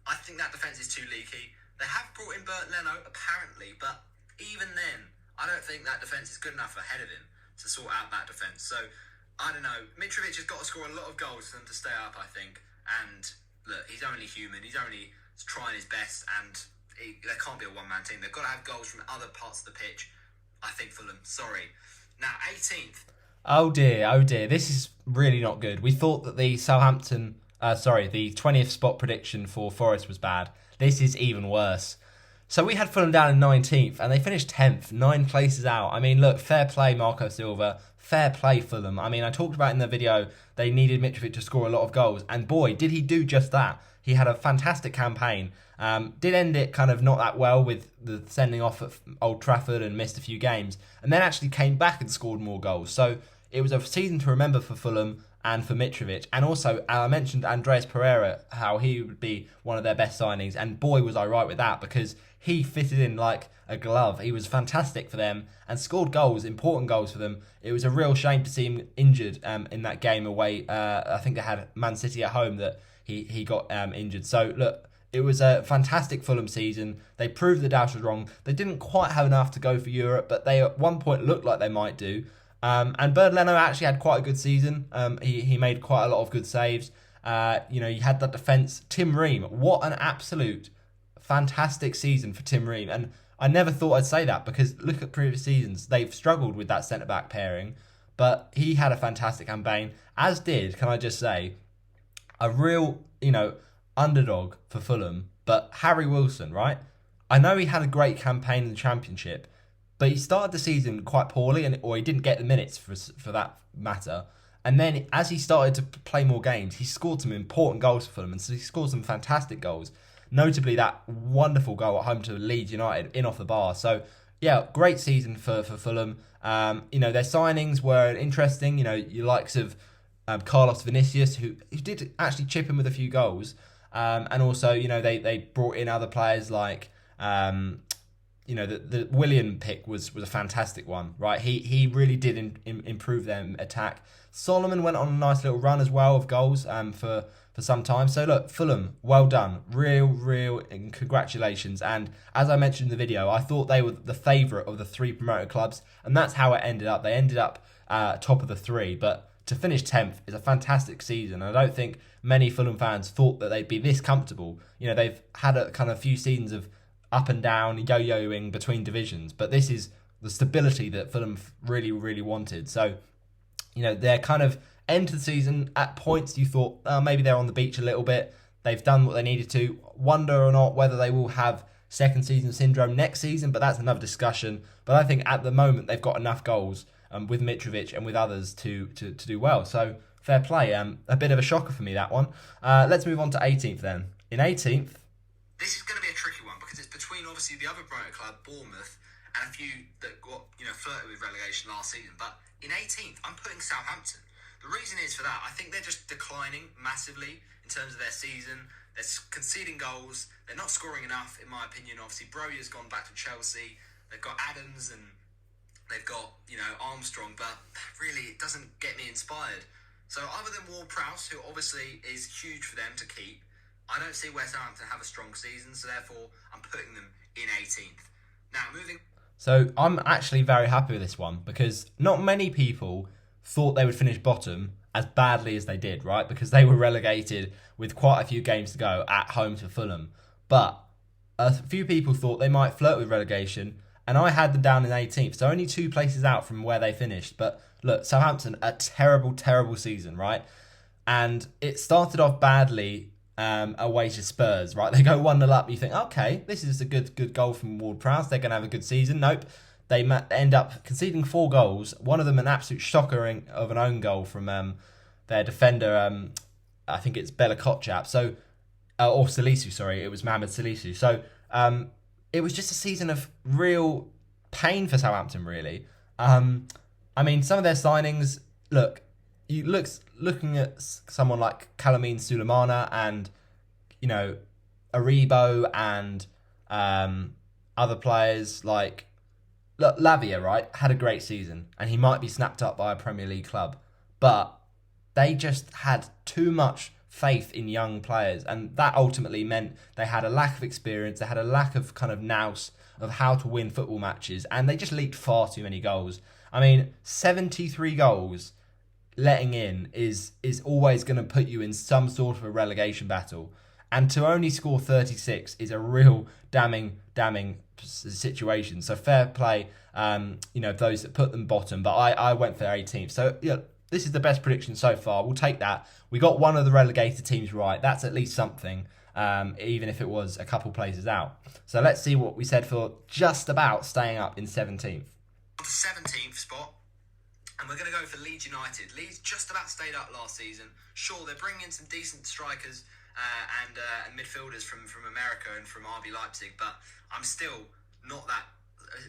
I think that defence is too leaky. They have brought in Bernd Leno, apparently, but even then, I don't think that defence is good enough ahead of him to sort out that defence. So I don't know. Mitrovic has got to score a lot of goals for them to stay up, I think. And look, he's only human. He's only trying his best, and there can't be a one-man team. They've got to have goals from other parts of the pitch. I think Fulham. Sorry. Now, 18th. Oh dear. This is really not good. We thought that the the 20th spot prediction for Forest was bad. This is even worse. So we had Fulham down in 19th, and they finished 10th, 9 places out. I mean, look, fair play, Marco Silva. Fair play, Fulham. I mean, I talked about in the video, they needed Mitrovic to score a lot of goals, and boy, did he do just that. He had a fantastic campaign. Did end it kind of not that well with the sending off at Old Trafford and missed a few games, and then actually came back and scored more goals. So it was a season to remember for Fulham and for Mitrovic. And also, I mentioned Andreas Pereira, how he would be one of their best signings, and boy, was I right with that, because he fitted in like a glove. He was fantastic for them and scored goals, important goals for them. It was a real shame to see him injured in that game away. I think they had Man City at home that he got injured. So look, it was a fantastic Fulham season. They proved the doubters wrong. They didn't quite have enough to go for Europe, but they at one point looked like they might do. And Bernd Leno actually had quite a good season. He made quite a lot of good saves. You had that defence. Tim Ream, what an absolute fantastic season for Tim Ream. And I never thought I'd say that, because look at previous seasons. They've struggled with that centre-back pairing. But he had a fantastic campaign, as did, can I just say, a real, underdog for Fulham, but Harry Wilson, right? I know he had a great campaign in the Championship, but he started the season quite poorly, or he didn't get the minutes for that matter. And then as he started to play more games, he scored some important goals for Fulham, and so he scored some fantastic goals. Notably that wonderful goal at home to Leeds United, in off the bar. So yeah, great season for Fulham. Their signings were interesting. Your likes of Carlos Vinicius, who did actually chip in with a few goals. And also, they brought in other players like, the Willian pick was a fantastic one, right? He really did improve their attack. Solomon went on a nice little run as well of goals for some time. So look, Fulham, well done. Real congratulations. And as I mentioned in the video, I thought they were the favourite of the three promoted clubs, and that's how it ended up. They ended up top of the three, but to finish 10th is a fantastic season. I don't think many Fulham fans thought that they'd be this comfortable. They've had a kind of few seasons of up and down, yo-yoing between divisions, but this is the stability that Fulham really wanted. So, they're kind of end to the season at points you thought maybe they're on the beach a little bit. They've done what they needed to. Wonder or not whether they will have second season syndrome next season, but that's another discussion. But I think at the moment they've got enough goals with Mitrovic and with others to do well. So fair play. A bit of a shocker for me, that one. Let's move on to 18th then. In 18th... This is going to be a tricky one because it's between obviously the other promoted club, Bournemouth, and a few that got flirted with relegation last season. But in 18th, I'm putting Southampton. The reason is for that, I think they're just declining massively in terms of their season. They're conceding goals. They're not scoring enough, in my opinion. Obviously, Broja's gone back to Chelsea. They've got Adams and they've got, Armstrong, but really it doesn't get me inspired. So other than Ward-Prowse, who obviously is huge for them to keep, I don't see West Southampton have a strong season, so therefore I'm putting them in 18th. Now, moving... So I'm actually very happy with this one because not many people thought they would finish bottom as badly as they did, right? Because they were relegated with quite a few games to go at home to Fulham. But a few people thought they might flirt with relegation, and I had them down in 18th, so only 2 places out from where they finished. But look, Southampton, a terrible, terrible season, right? And it started off badly away to Spurs, right? They go 1-0 up. You think, okay, this is a good goal from Ward-Prowse. They're going to have a good season. Nope. They end up conceding 4 goals. One of them an absolute shocker of an own goal from their defender. I think it's Bella Kotchap. So, or Salisu, sorry. It was Mohamed Salisu. So, it was just a season of real pain for Southampton, really. I mean, some of their signings, look, looking at someone like Calamine Sulemana and, you know, Aribo and other players like Lavia, right, had a great season and he might be snapped up by a Premier League club, but they just had too much faith in young players, and that ultimately meant they had a lack of experience, they had a lack of kind of nous of how to win football matches, and they just leaked far too many goals. I mean, 73 goals letting in is always going to put you in some sort of a relegation battle, and to only score 36 is a real damning situation. So fair play, those that put them bottom, but I went for 18th. So yeah, this is the best prediction so far. We'll take that. We got one of the relegated teams right. That's at least something, even if it was a couple places out. So let's see what we said for just about staying up in 17th. The 17th spot, and we're going to go for Leeds United. Leeds just about stayed up last season. Sure, they're bringing in some decent strikers and midfielders from America and from RB Leipzig, but I'm still not that...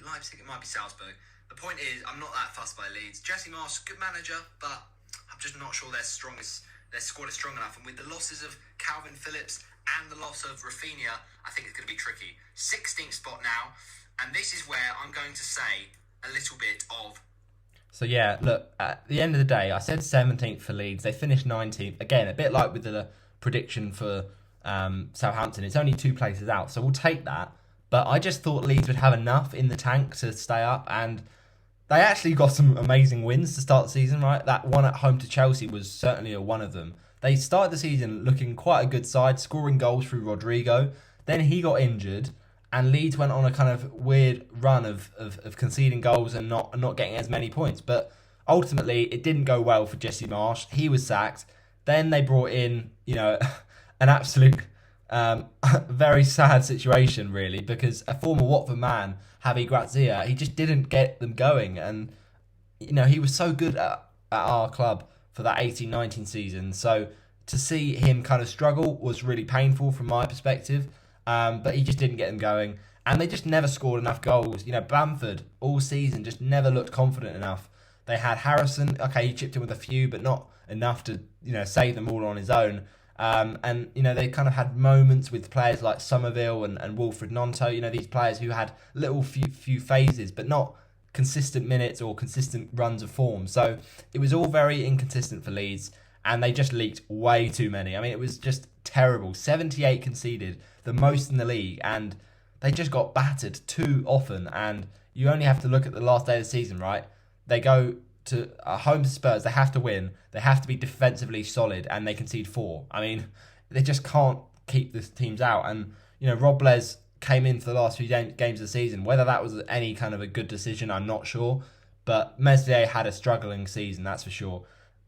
Leipzig, it might be Salzburg. The point is, I'm not that fussed by Leeds. Jesse Marsch, good manager, but I'm just not sure their squad is strong enough. And with the losses of Calvin Phillips and the loss of Rafinha, I think it's going to be tricky. 16th spot now, and this is where I'm going to say a little bit of... So yeah, look, at the end of the day, I said 17th for Leeds. They finished 19th. Again, a bit like with the prediction for Southampton. It's only 2 places out, so we'll take that. But I just thought Leeds would have enough in the tank to stay up, and they actually got some amazing wins to start the season, right? That one at home to Chelsea was certainly one of them. They started the season looking quite a good side, scoring goals through Rodrigo. Then he got injured, and Leeds went on a kind of weird run of conceding goals and not getting as many points. But ultimately, it didn't go well for Jesse Marsch. He was sacked. Then they brought in, an absolute... very sad situation, really, because a former Watford man, Javi Grazia, he just didn't get them going, and he was so good at our club for that 18-19 season, so to see him kind of struggle was really painful from my perspective, but he just didn't get them going, and they just never scored enough goals. Bamford all season just never looked confident enough. They had Harrison, okay, he chipped in with a few, but not enough to save them all on his own. And they kind of had moments with players like Somerville and Wilfred Gnonto, these players who had little few phases, but not consistent minutes or consistent runs of form. So it was all very inconsistent for Leeds, and they just leaked way too many. I mean, it was just terrible. 78 conceded, the most in the league, and they just got battered too often. And you only have to look at the last day of the season, right? They go to home to Spurs, they have to win. They have to be defensively solid, and they concede 4. I mean, they just can't keep the teams out. And Robles came in for the last few games of the season. Whether that was any kind of a good decision, I'm not sure. But Meslier had a struggling season, that's for sure.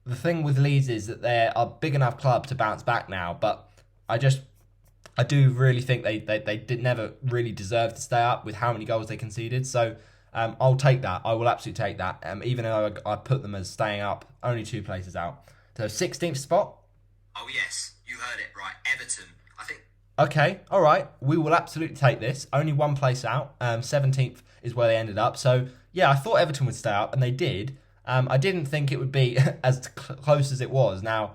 The thing with Leeds is that they're a big enough club to bounce back now. But I do really think they did never really deserve to stay up with how many goals they conceded. So I'll take that. I will absolutely take that. Even though I put them as staying up, only 2 places out. So 16th spot. Oh yes, you heard it right. Everton, I think. Okay, all right. We will absolutely take this. Only 1 place out. 17th is where they ended up. So yeah, I thought Everton would stay up, and they did. I didn't think it would be as close as it was. Now,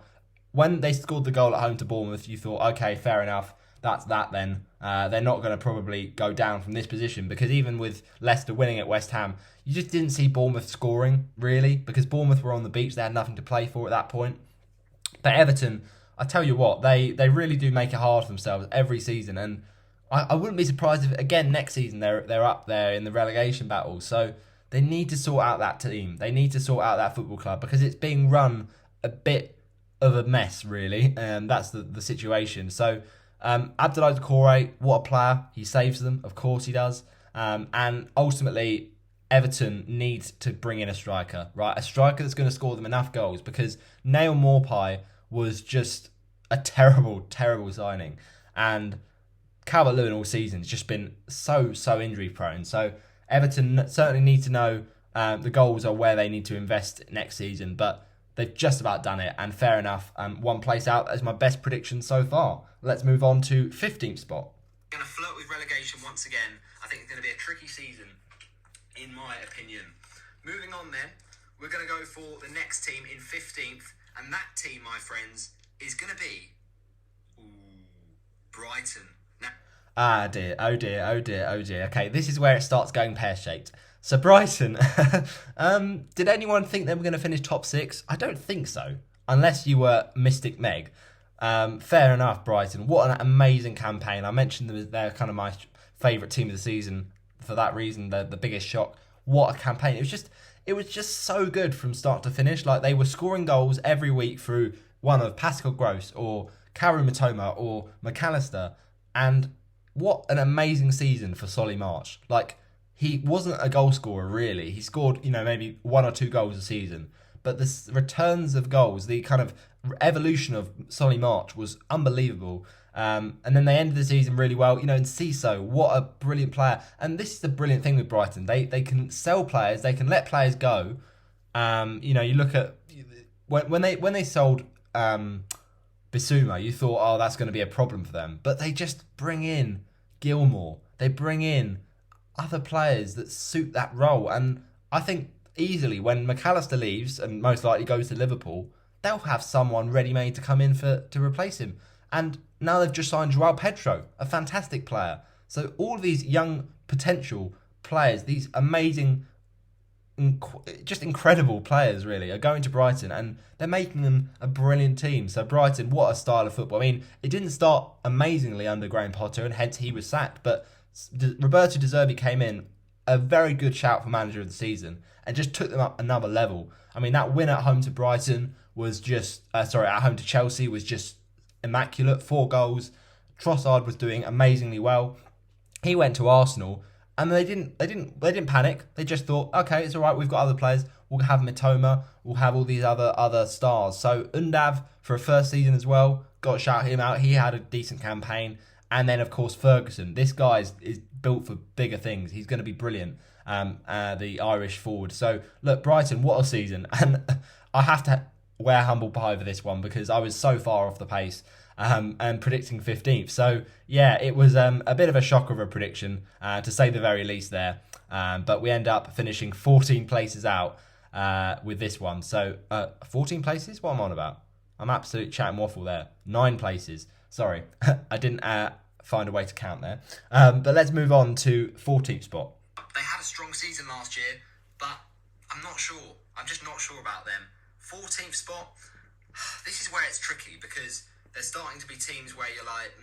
when they scored the goal at home to Bournemouth, you thought, okay, fair enough. That's that then. They're not going to probably go down from this position, because even with Leicester winning at West Ham, you just didn't see Bournemouth scoring, really, because Bournemouth were on the beach. They had nothing to play for at that point. But Everton, I tell you what, they really do make it hard for themselves every season, and I wouldn't be surprised if again next season they're up there in the relegation battle. So they need to sort out that team. They need to sort out that football club because it's being run a bit of a mess, really. That's the situation. So Abdoulaye Doucouré, what a player. He saves them, of course he does. And ultimately, Everton needs to bring in a striker, right? A striker that's going to score them enough goals because Nail Maupay was just a terrible, terrible signing. And Calvert-Lewin all season has just been so injury prone. So Everton certainly need to know the goals are where they need to invest next season, but they've just about done it, and fair enough. One place out as my best prediction so far. Let's move on to 15th spot. Going to flirt with relegation once again. I think it's going to be a tricky season, in my opinion. Moving on then, we're going to go for the next team in 15th, and that team, my friends, is going to be Brighton. Ah dear, oh dear, oh dear, oh dear. Okay, this is where it starts going pear-shaped. So Brighton, did anyone think they were going to finish top 6? I don't think so, unless you were Mystic Meg. Fair enough, Brighton. What an amazing campaign. I mentioned they're kind of my favourite team of the season for that reason. They're the biggest shock. What a campaign. It was just so good from start to finish. Like, they were scoring goals every week through one of Pascal Gross or Kaoru Mitoma or McAllister. And what an amazing season for Solly March. Like, he wasn't a goal scorer, really. He scored, maybe 1 or 2 goals a season. But the returns of goals, the kind of evolution of Solly March was unbelievable. And then they ended the season really well. And Ciso, what a brilliant player. And this is the brilliant thing with Brighton. They can sell players. They can let players go. You look at when they sold Bissouma, you thought, oh, that's going to be a problem for them. But they just bring in Gilmore. They bring in other players that suit that role. And I think easily when McAllister leaves and most likely goes to Liverpool, they'll have someone ready-made to come in to replace him. And now they've just signed Joao Pedro, a fantastic player. So all of these young potential players, these amazing, just incredible players really, are going to Brighton and they're making them a brilliant team. So Brighton, what a style of football. I mean, it didn't start amazingly under Graham Potter and hence he was sacked, but Roberto De Zerbi came in, a very good shout for manager of the season, and just took them up another level. I mean, that win at home to Brighton was just, at home to Chelsea was just immaculate. 4 goals. Trossard was doing amazingly well. He went to Arsenal, and they didn't panic. They just thought, okay, it's all right. We've got other players. We'll have Mitoma. We'll have all these other stars. So Undav for a first season as well. Got to shout him out. He had a decent campaign. And then, of course, Ferguson. This guy is built for bigger things. He's going to be brilliant, the Irish forward. So, look, Brighton, what a season. And I have to wear humble pie for this one because I was so far off the pace and predicting 15th. So, yeah, it was a bit of a shock of a prediction, to say the very least there. But we end up finishing 14 places out with this one. So, 14 places? What am I on about? I'm absolute chatting waffle there. 9 places. Sorry, I didn't find a way to count there. But let's move on to 14th spot. They had a strong season last year, but I'm not sure. I'm just not sure about them. 14th spot, this is where it's tricky because there's starting to be teams where you're like,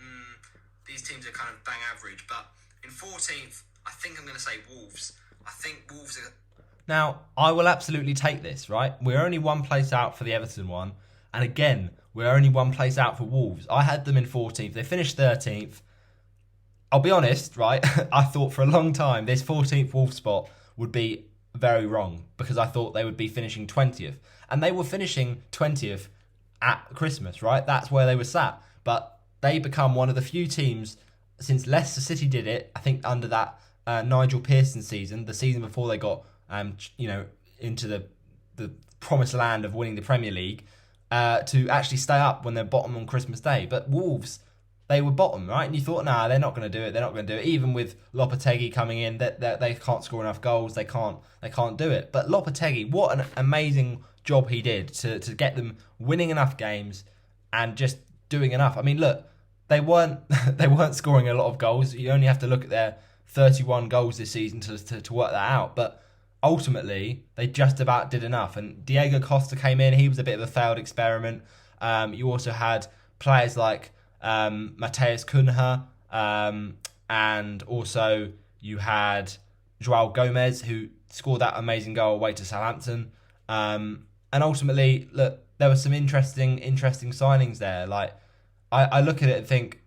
these teams are kind of bang average. But in 14th, I think I'm going to say Wolves. I think Wolves are... Now, I will absolutely take this, right? We're only 1 place out for the Everton one. And again, we're only 1 place out for Wolves. I had them in 14th. They finished 13th. I'll be honest, right? I thought for a long time this 14th Wolves spot would be very wrong because I thought they would be finishing 20th. And they were finishing 20th at Christmas, right? That's where they were sat. But they become one of the few teams since Leicester City did it, I think under that Nigel Pearson season, the season before they got into the promised land of winning the Premier League, to actually stay up when they're bottom on Christmas Day. But Wolves, they were bottom, right? And you thought, nah, they're not going to do it. They're not going to do it. Even with Lopetegui coming in, they can't score enough goals. They can't do it. But Lopetegui, what an amazing job he did to get them winning enough games and just doing enough. I mean, look, they weren't scoring a lot of goals. You only have to look at their 31 goals this season to work that out. But ultimately, they just about did enough. And Diego Costa came in. He was a bit of a failed experiment. You also had players like Mateus Cunha and also you had Joao Gomez, who scored that amazing goal away to Southampton. And ultimately, look, there were some interesting signings there. Like, I look at it and think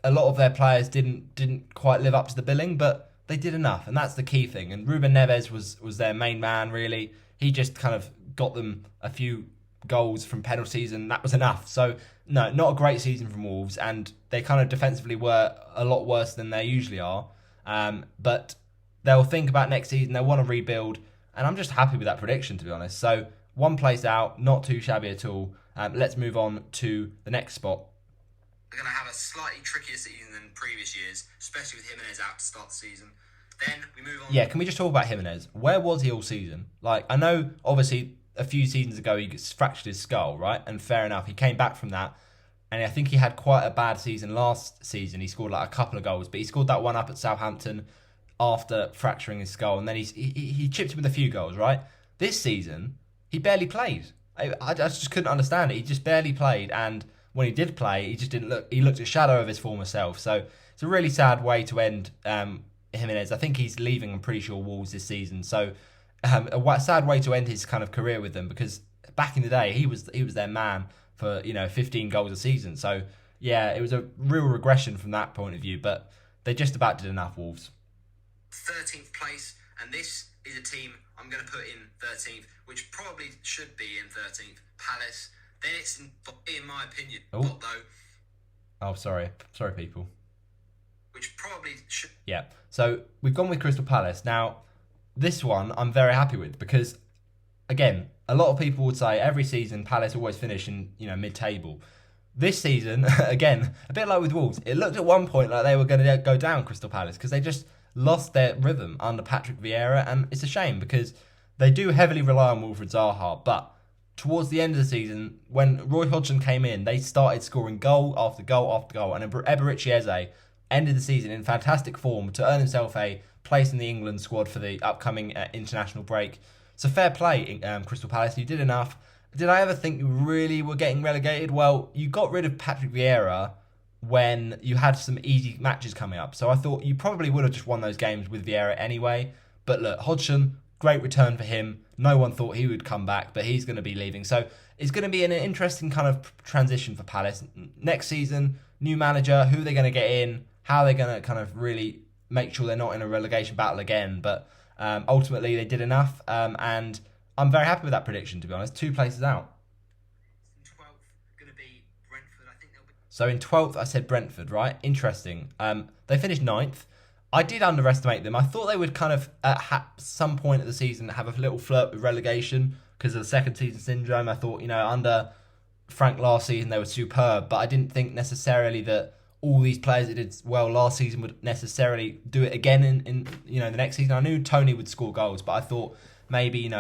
a lot of their players didn't quite live up to the billing, but they did enough, and that's the key thing. And Ruben Neves was their main man, really. He just kind of got them a few goals from penalties, and that was enough. So, no, not a great season from Wolves, and they kind of defensively were a lot worse than they usually are. But they'll think about next season, they'll want to rebuild, and I'm just happy with that prediction, to be honest. So, one place out, not too shabby at all. Let's move on to the next spot. We're going to have a slightly trickier season than previous years, especially with Jimenez out to start the season. Then we move on. Yeah, can we just talk about Jimenez? Where was he all season? Like, I know, obviously, a few seasons ago he fractured his skull, right? And fair enough, he came back from that. And I think he had quite a bad season last season. He scored like a couple of goals, but he scored that one up at Southampton after fracturing his skull. And then he chipped in with a few goals, right? This season, he barely played. I just couldn't understand it. He just barely played. And when he did play, he just didn't look. He looked a shadow of his former self. So it's a really sad way to end Jimenez. I think he's leaving, I'm pretty sure, Wolves this season. So a sad way to end his kind of career with them, because back in the day he was their man for 15 goals a season. So yeah, it was a real regression from that point of view. But they just about did enough, Wolves. 13th place, and this is a team I'm going to put in 13th, which probably should be in 13th. Palace. Then it's in my opinion, though. Oh, sorry, people. Which probably should. Yeah. So we've gone with Crystal Palace. Now, this one I'm very happy with, because, again, a lot of people would say every season Palace always finish in mid-table. This season, again, a bit like with Wolves, it looked at one point like they were going to go down, Crystal Palace, because they just lost their rhythm under Patrick Vieira, and it's a shame because they do heavily rely on Wilfried Zaha, but towards the end of the season, when Roy Hodgson came in, they started scoring goal after goal after goal, and Eberechi Eze ended the season in fantastic form to earn himself a place in the England squad for the upcoming international break. So fair play, Crystal Palace. You did enough. Did I ever think you really were getting relegated? Well, you got rid of Patrick Vieira when you had some easy matches coming up. So I thought you probably would have just won those games with Vieira anyway. But look, Hodgson, great return for him. No one thought he would come back, but he's going to be leaving. So it's going to be an interesting kind of transition for Palace. Next season, new manager, who are they going to get in? How are they going to kind of really make sure they're not in a relegation battle again? But ultimately, they did enough. And I'm very happy with that prediction, to be honest. 2 places out. In 12th, going to be Brentford. I think they'll be. So in 12th, I said Brentford, right? Interesting. They finished 9th. I did underestimate them. I thought they would kind of, at some point of the season, have a little flirt with relegation because of the second season syndrome. I thought, under Frank last season, they were superb, but I didn't think necessarily that all these players that did well last season would necessarily do it again in the next season. I knew Tony would score goals, but I thought maybe,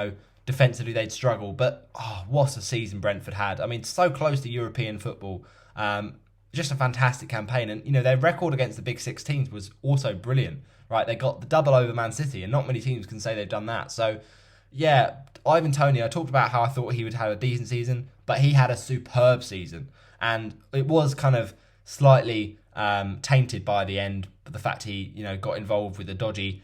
defensively they'd struggle. But what a season Brentford had. I mean, so close to European football. Just a fantastic campaign. And, their record against the big 6 teams was also brilliant, right? They got the double over Man City, and not many teams can say they've done that. So, yeah, Ivan Toney, I talked about how I thought he would have a decent season, but he had a superb season. And it was kind of slightly tainted by the end, but the fact he, got involved with the dodgy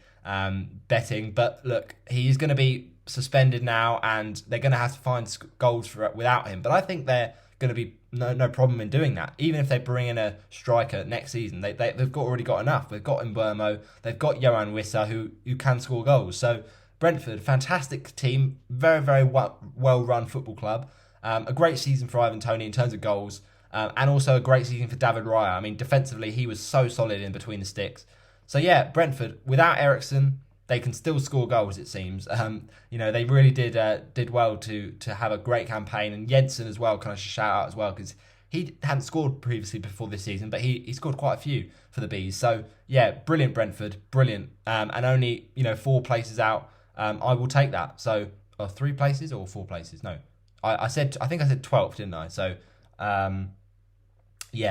betting. But look, he's going to be suspended now, and they're going to have to find goals without him. But I think they're going to be no problem in doing that. Even if they bring in a striker next season, they've already got enough. They've got Mbeumo, they've got Yohan Wissa who can score goals. So Brentford, fantastic team, very, very well-run football club. A great season for Ivan Toney in terms of goals, and also a great season for David Raya. I mean, defensively, he was so solid in between the sticks. So yeah, Brentford, without Eriksen, they can still score goals, it seems. They really did well to have a great campaign. And Jensen as well, kind of shout out as well, because he hadn't scored previously before this season, but he scored quite a few for the Bees. So yeah, brilliant Brentford, brilliant. And only 4 places out. I will take that. So 3 places or 4 places? No, I think I said 12th, didn't I? So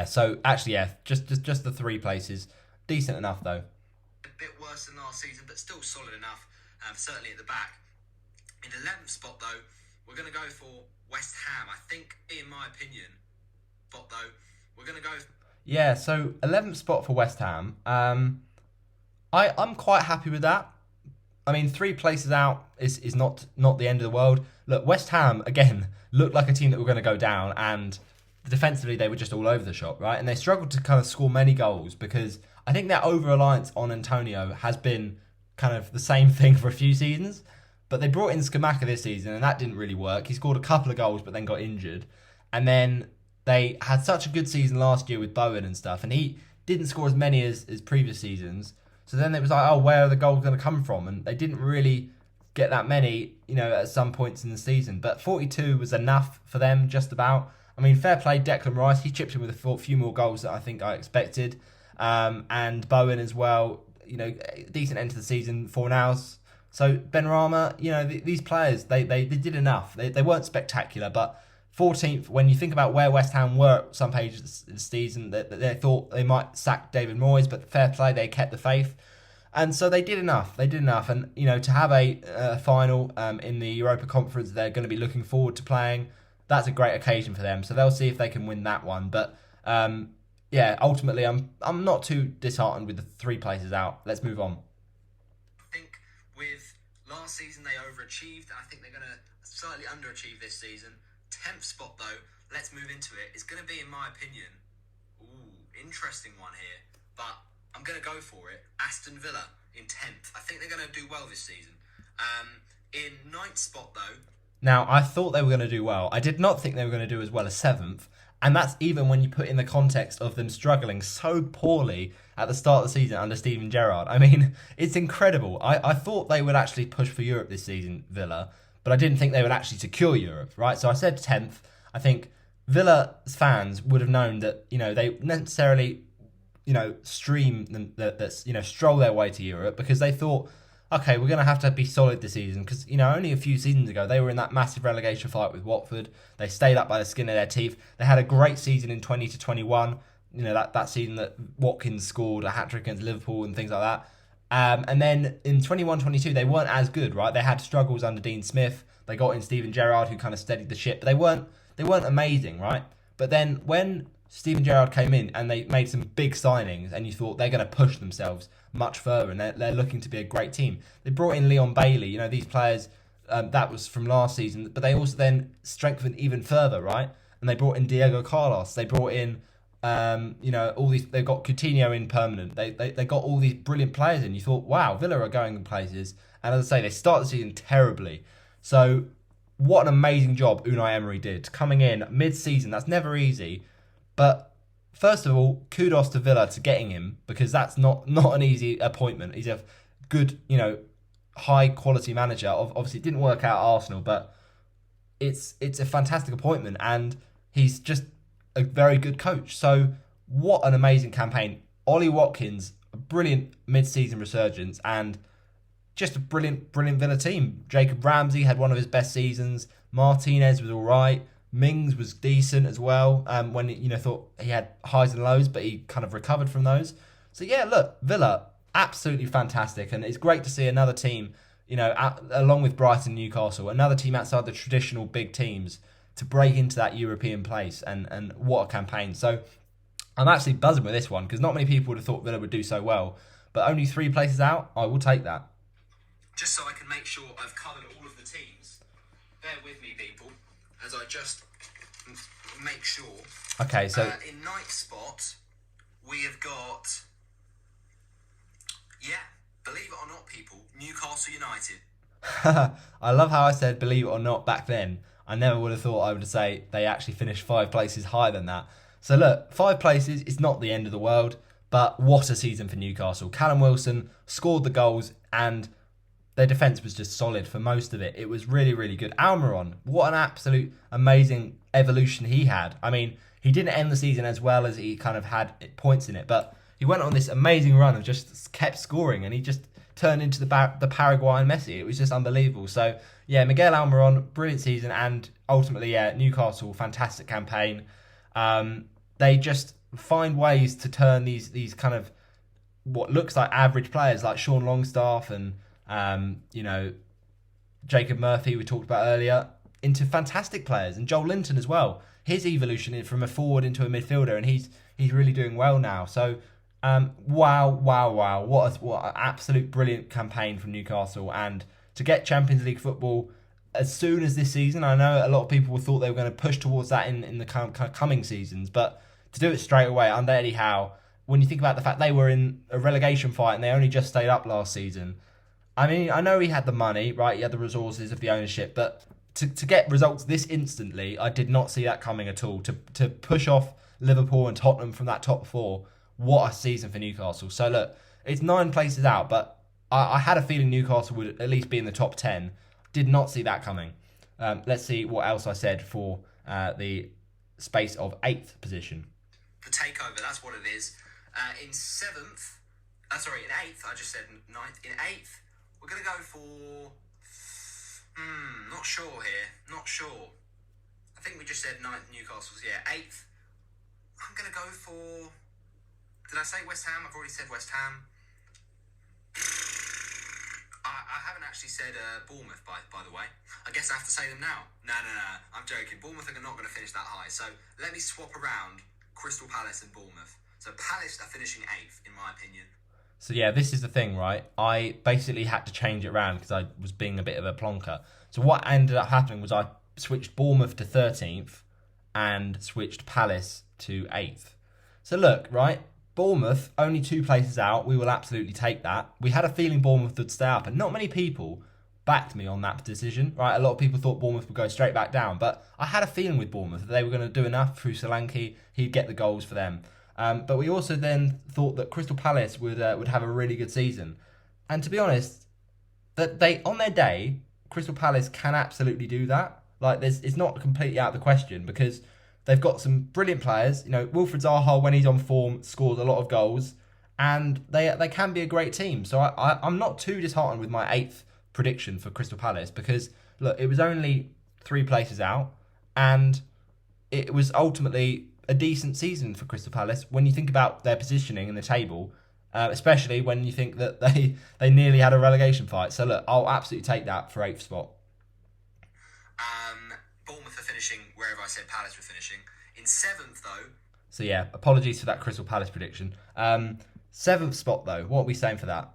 So actually, just the 3 places, decent enough though. A bit worse than last season, but still solid enough, certainly at the back. In 11th spot, though, we're going to go for West Ham. I think, in my opinion, we're going to go... Yeah, so 11th spot for West Ham. I'm quite happy with that. I mean, 3 places out is not the end of the world. Look, West Ham again looked like a team that were going to go down, and defensively they were just all over the shop, right? And they struggled to kind of score many goals because I think their over reliance on Antonio has been kind of the same thing for a few seasons. But they brought in Skamaka this season, and that didn't really work. He scored a couple of goals, but then got injured. And then they had such a good season last year with Bowen and stuff, and he didn't score as many as previous seasons. So then it was like, oh, where are the goals going to come from? And they didn't really get that many, at some points in the season. But 42 was enough for them, just about. I mean, fair play, Declan Rice. He chipped in with a few more goals that I think I expected. And Bowen as well, decent end to the season, 4 nows. So Benrahma, these players, they did enough. They weren't spectacular, but 14th, when you think about where West Ham were at some pages this season, they thought they might sack David Moyes, but fair play, they kept the faith. And so they did enough. And, to have a final in the Europa Conference they're going to be looking forward to playing, that's a great occasion for them. So they'll see if they can win that one. But, ultimately, I'm not too disheartened with the 3 places out. Let's move on. I think with last season they overachieved. I think they're going to slightly underachieve this season. 10th spot though, let's move into it. It's going to be, in my opinion, interesting one here, but I'm going to go for it. Aston Villa in 10th. I think they're going to do well this season. In 9th spot though. Now, I thought they were going to do well. I did not think they were going to do as well as 7th. And that's even when you put in the context of them struggling so poorly at the start of the season under Steven Gerrard. I mean, it's incredible. I thought they would actually push for Europe this season, Villa, but I didn't think they would actually secure Europe, right? So I said 10th. I think Villa's fans would have known that, they necessarily, stroll their way to Europe because they thought, okay, we're going to be solid this season because, only a few seasons ago, they were in that massive relegation fight with Watford. They stayed up by the skin of their teeth. They had a great season in 20 to 21, that season that Watkins scored a hat-trick against Liverpool and things like that. And then in 21-22, they weren't as good, right? They had struggles under Dean Smith. They got in Steven Gerrard, who kind of steadied the ship, but they weren't amazing, right? But then when Steven Gerrard came in and they made some big signings, and you thought they're going to push themselves much further, and they're looking to be a great team. They brought in Leon Bailey, these players, that was from last season, but they also then strengthened even further, right? And they brought in Diego Carlos. They brought in, all these. They've got Coutinho in permanent. They got all these brilliant players in. You thought, wow, Villa are going in places. And as I say, they start the season terribly. So what an amazing job Unai Emery did coming in mid-season. That's never easy, but. First of all, kudos to Villa to getting him because that's not an easy appointment. He's a good, high quality manager. Obviously, it didn't work out at Arsenal, but it's a fantastic appointment and he's just a very good coach. So what an amazing campaign. Ollie Watkins, a brilliant mid-season resurgence and just a brilliant Villa team. Jacob Ramsey had one of his best seasons. Martinez was all right. Mings was decent as well when thought he had highs and lows, but he kind of recovered from those. So yeah, look, Villa, absolutely fantastic. And it's great to see another team, along with Brighton, Newcastle, another team outside the traditional big teams to break into that European place. And what a campaign. So I'm actually buzzing with this one because not many people would have thought Villa would do so well. But only 3 places out, I will take that. Just so I can make sure I've covered all of the teams, bear with me, people. As I just make sure. Okay, so in 9th spot, we have got, believe it or not, people, Newcastle United. I love how I said believe it or not back then. I never would have thought I would say they actually finished 5 places higher than that. So look, 5 places is not the end of the world, but what a season for Newcastle. Callum Wilson scored the goals and their defence was just solid for most of it. It was really, really good. Almiron, what an absolute amazing evolution he had. I mean, he didn't end the season as well as he kind of had points in it, but he went on this amazing run and just kept scoring, and he just turned into the Paraguayan Messi. It was just unbelievable. So, yeah, Miguel Almiron, brilliant season, and ultimately, Newcastle, fantastic campaign. They just find ways to turn these kind of what looks like average players like Sean Longstaff and Jacob Murphy we talked about earlier into fantastic players, and Joel Linton as well. his evolution from a forward into a midfielder, and he's really doing well now. So, wow! What an absolute brilliant campaign from Newcastle, and to get Champions League football as soon as this season. I know a lot of people thought they were going to push towards that in the coming seasons, but to do it straight away under Eddie Howe, when you think about the fact they were in a relegation fight and they only just stayed up last season. I mean, I know he had the money, right? He had the resources of the ownership, but to get results this instantly, I did not see that coming at all. To push off Liverpool and Tottenham from that top four, what a season for Newcastle. So look, it's 9 places out, but I had a feeling Newcastle would at least be in the top 10. Did not see that coming. Let's see what else I said for the space of 8th position. The takeover, that's what it is. In 7th, in 8th, I just said 9th. In 8th, we're going to go for... not sure here. Not sure. I think we just said 9th Newcastle's. Yeah, 8th. I'm going to go for... Did I say West Ham? I've already said West Ham. I haven't actually said Bournemouth, by the way. I guess I have to say them now. No. I'm joking. Bournemouth are not going to finish that high. So let me swap around Crystal Palace and Bournemouth. So Palace are finishing 8th, in my opinion. So yeah, this is the thing, right? I basically had to change it around because I was being a bit of a plonker. So what ended up happening was I switched Bournemouth to 13th and switched Palace to 8th. So look, right? Bournemouth, only 2 places out. We will absolutely take that. We had a feeling Bournemouth would stay up, and not many people backed me on that decision, right? A lot of people thought Bournemouth would go straight back down, but I had a feeling with Bournemouth that they were going to do enough through Solanke. He'd get the goals for them. But we also then thought that Crystal Palace would have a really good season. And to be honest, that they on their day, Crystal Palace can absolutely do that. Like, it's not completely out of the question because they've got some brilliant players. You know, Wilfried Zaha, when he's on form, scores a lot of goals, and they can be a great team. So I'm not too disheartened with my 8th prediction for Crystal Palace because, look, it was only 3 places out, and it was ultimately a decent season for Crystal Palace when you think about their positioning in the table, especially when you think that they nearly had a relegation fight. So look, I'll absolutely take that for 8th spot. Bournemouth are finishing wherever I said Palace were finishing. In 7th, though... So yeah, apologies for that Crystal Palace prediction. 7th spot, though, what are we saying for that?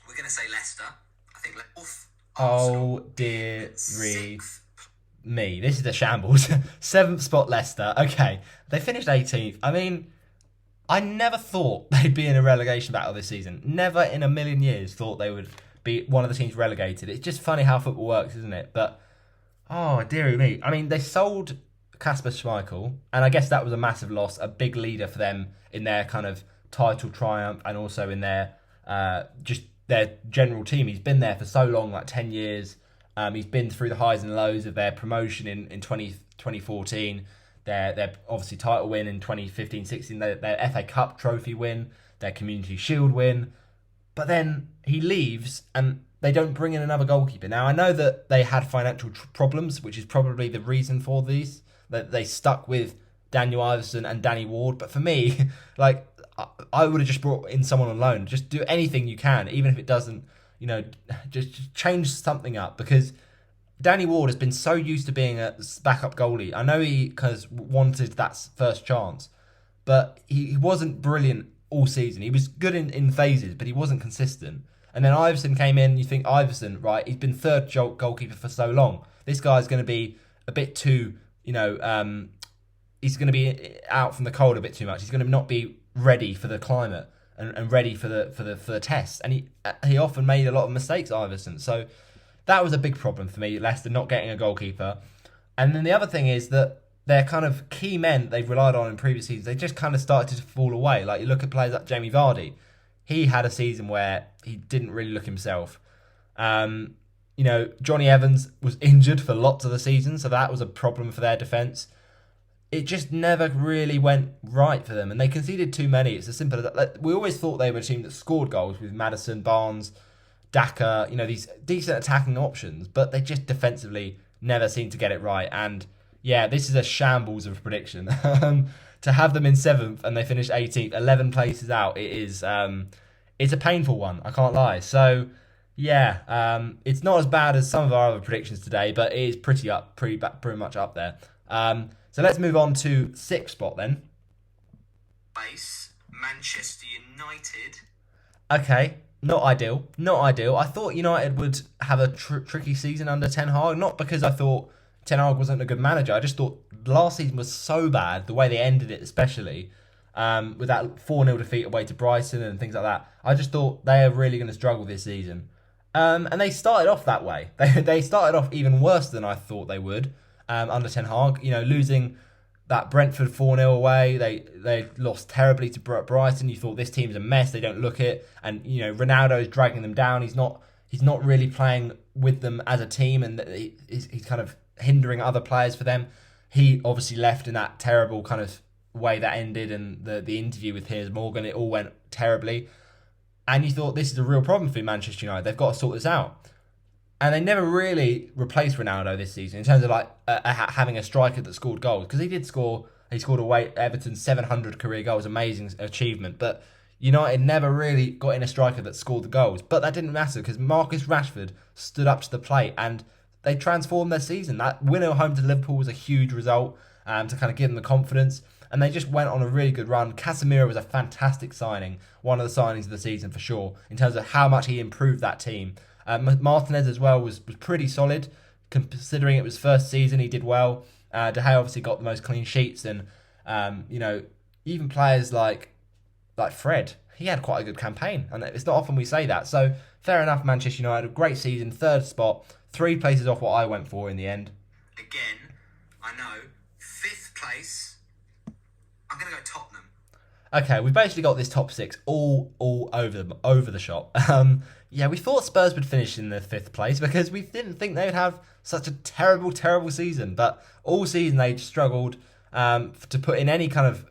We're going to say Leicester. I think Arsenal. Oh, dear me. This is a shambles. 7th spot, Leicester. Okay, they finished 18th. I mean, I never thought they'd be in a relegation battle this season. Never in a million years thought they would be one of the teams relegated. It's just funny how football works, isn't it? But, oh, dearie me. I mean, they sold Kasper Schmeichel, and I guess that was a massive loss, a big leader for them in their kind of title triumph and also in their just their general team. He's been there for so long, like 10 years. He's been through the highs and lows of their promotion in 2014, their obviously title win in 2015-16, their FA Cup trophy win, their Community Shield win. But then he leaves and they don't bring in another goalkeeper. Now, I know that they had financial problems, which is probably the reason for these, that they stuck with Daniel Iverson and Danny Ward. But for me, like, I would have just brought in someone on loan. Just do anything you can, even if it doesn't, you know, just change something up, because Danny Ward has been so used to being a backup goalie. I know he wanted that first chance, but he wasn't brilliant all season. He was good in phases, but he wasn't consistent. And then Iverson came in. You think Iverson, right? He's been third goalkeeper for so long. This guy's going to be a bit too, you know, he's going to be out from the cold a bit too much. He's going to not be ready for the climate and ready for the test. And he often made a lot of mistakes, Iverson. So that was a big problem for me, Leicester not getting a goalkeeper. And then the other thing is that their kind of key men they've relied on in previous seasons, they just kind of started to fall away. Like, you look at players like Jamie Vardy. He had a season where he didn't really look himself. You know, Johnny Evans was injured for lots of the season, so that was a problem for their defence. It just never really went right for them, and they conceded too many. It's as simple as that. Like, we always thought they were a team that scored goals with Maddison, Barnes, Daka, you know, these decent attacking options, but they just defensively never seemed to get it right. And yeah, this is a shambles of a prediction. To have them in 7th and they finished 18th, 11 places out, it's a painful one, I can't lie. So yeah, it's not as bad as some of our other predictions today, but it is pretty much up there. So let's move on to sixth spot then. Place Manchester United. Okay, not ideal. Not ideal. I thought United would have a tricky season under Ten Hag, not because I thought Ten Hag wasn't a good manager. I just thought last season was so bad, the way they ended it especially, with that 4-0 defeat away to Brighton and things like that. I just thought they are really going to struggle this season. And they started off that way. They started off even worse than I thought they would under Ten Hag. You know, losing that Brentford 4-0 away. They lost terribly to Brighton. You thought this team's a mess. They don't look it. And, you know, Ronaldo's dragging them down. He's not really playing with them as a team, and he's kind of hindering other players for them. He obviously left in that terrible kind of way that ended, and the interview with Piers Morgan, it all went terribly. And you thought, this is a real problem for Manchester United. They've got to sort this out. And they never really replaced Ronaldo this season in terms of like having a striker that scored goals. Because he did score. He scored away Everton's 700 career goals. Amazing achievement. But United never really got in a striker that scored the goals. But that didn't matter because Marcus Rashford stood up to the plate and they transformed their season. That win at home to Liverpool was a huge result to kind of give them the confidence. And they just went on a really good run. Casemiro was a fantastic signing. One of the signings of the season for sure. In terms of how much he improved that team. Martinez as well was pretty solid, considering it was first season. He did well. De Gea obviously got the most clean sheets, and even players like Fred, he had quite a good campaign, and it's not often we say that. So fair enough, Manchester United, great season, third spot, 3 places off what I went for in the end. Again, I know, 5th place. I'm gonna go Tottenham. Okay, we've basically got this top 6 all over the shop. Yeah, we thought Spurs would finish in the 5th place because we didn't think they would have such a terrible season. But all season they struggled to put in any kind of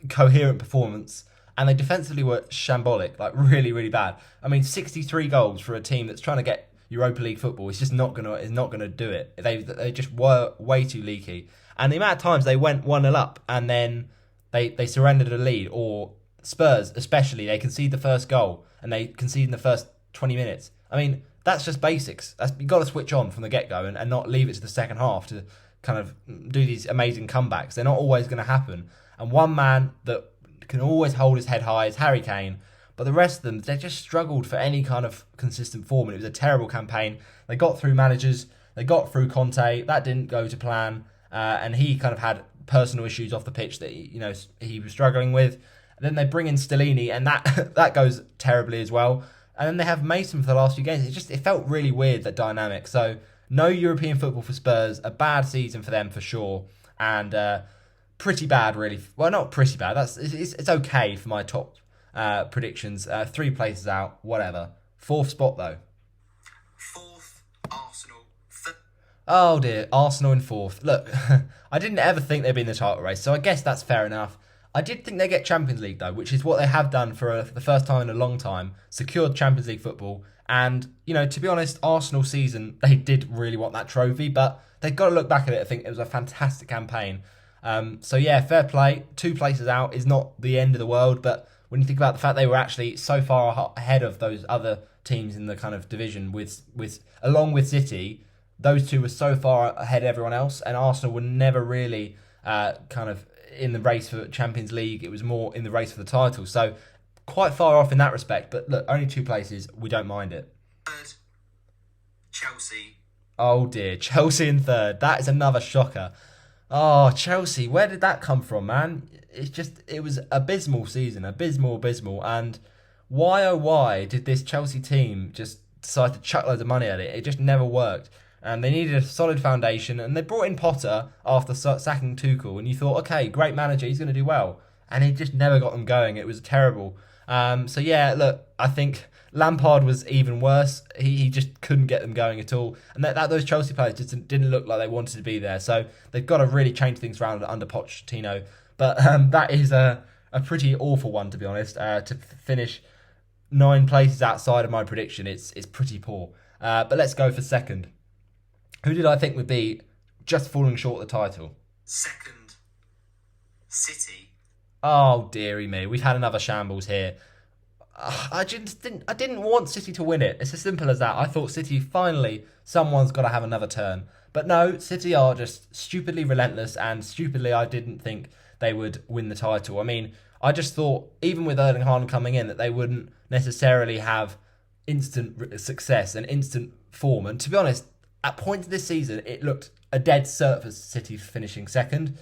coherent performance, and they defensively were shambolic, like really, really bad. I mean, 63 goals for a team that's trying to get Europa League football. It's just not gonna do it. They just were way too leaky, and the amount of times they went 1-0 up and then they surrendered a lead, or Spurs especially, they concede the first goal and they concede in the first 20 minutes. I mean, that's just basics. You've got to switch on from the get-go and not leave it to the second half to kind of do these amazing comebacks. They're not always going to happen. And one man that can always hold his head high is Harry Kane. But the rest of them, they just struggled for any kind of consistent form. And it was a terrible campaign. They got through managers. They got through Conte. That didn't go to plan. And he kind of had personal issues off the pitch that he was struggling with. And then they bring in Stellini, and that goes terribly as well. And then they have Mason for the last few games. It felt really weird, that dynamic. So no European football for Spurs. A bad season for them for sure, and pretty bad really. Well, not pretty bad. It's okay for my top predictions. 3 places out, whatever. 4th spot though. 4th, Arsenal. Oh dear, Arsenal in 4th. Look, I didn't ever think they'd be in the title race, so I guess that's fair enough. I did think they'd get Champions League though, which is what they have done for the first time in a long time, secured Champions League football. And, to be honest, Arsenal season, they did really want that trophy, but they've got to look back at it. I think it was a fantastic campaign. So yeah, fair play. 2 places out is not the end of the world, but when you think about the fact they were actually so far ahead of those other teams in the kind of division with along with City, those 2 were so far ahead of everyone else, and Arsenal were never really kind of in the race for Champions League. It was more in the race for the title. So quite far off in that respect. But look, only 2 places. We don't mind it. 3rd, Chelsea. Oh dear, Chelsea in 3rd. That is another shocker. Oh, Chelsea, where did that come from, man? It was abysmal season. Abysmal. And why, oh why, did this Chelsea team just decide to chuck loads of money at it? It just never worked. And they needed a solid foundation, and they brought in Potter after sacking Tuchel, and you thought, okay, great manager, he's going to do well. And he just never got them going. It was terrible. So yeah, look, I think Lampard was even worse. He just couldn't get them going at all. And those Chelsea players just didn't look like they wanted to be there. So they've got to really change things around under Pochettino. But that is a pretty awful one, to be honest. To finish 9 places outside of my prediction, it's pretty poor. But let's go for 2nd. Who did I think would be just falling short of the title? 2nd, City. Oh, dearie me. We've had another shambles here. I didn't want City to win it. It's as simple as that. I thought City, finally, someone's got to have another turn. But no, City are just stupidly relentless, and stupidly I didn't think they would win the title. I mean, I just thought, even with Erling Haaland coming in, that they wouldn't necessarily have instant success and instant form. And to be honest, at points this season, it looked a dead cert for City finishing second.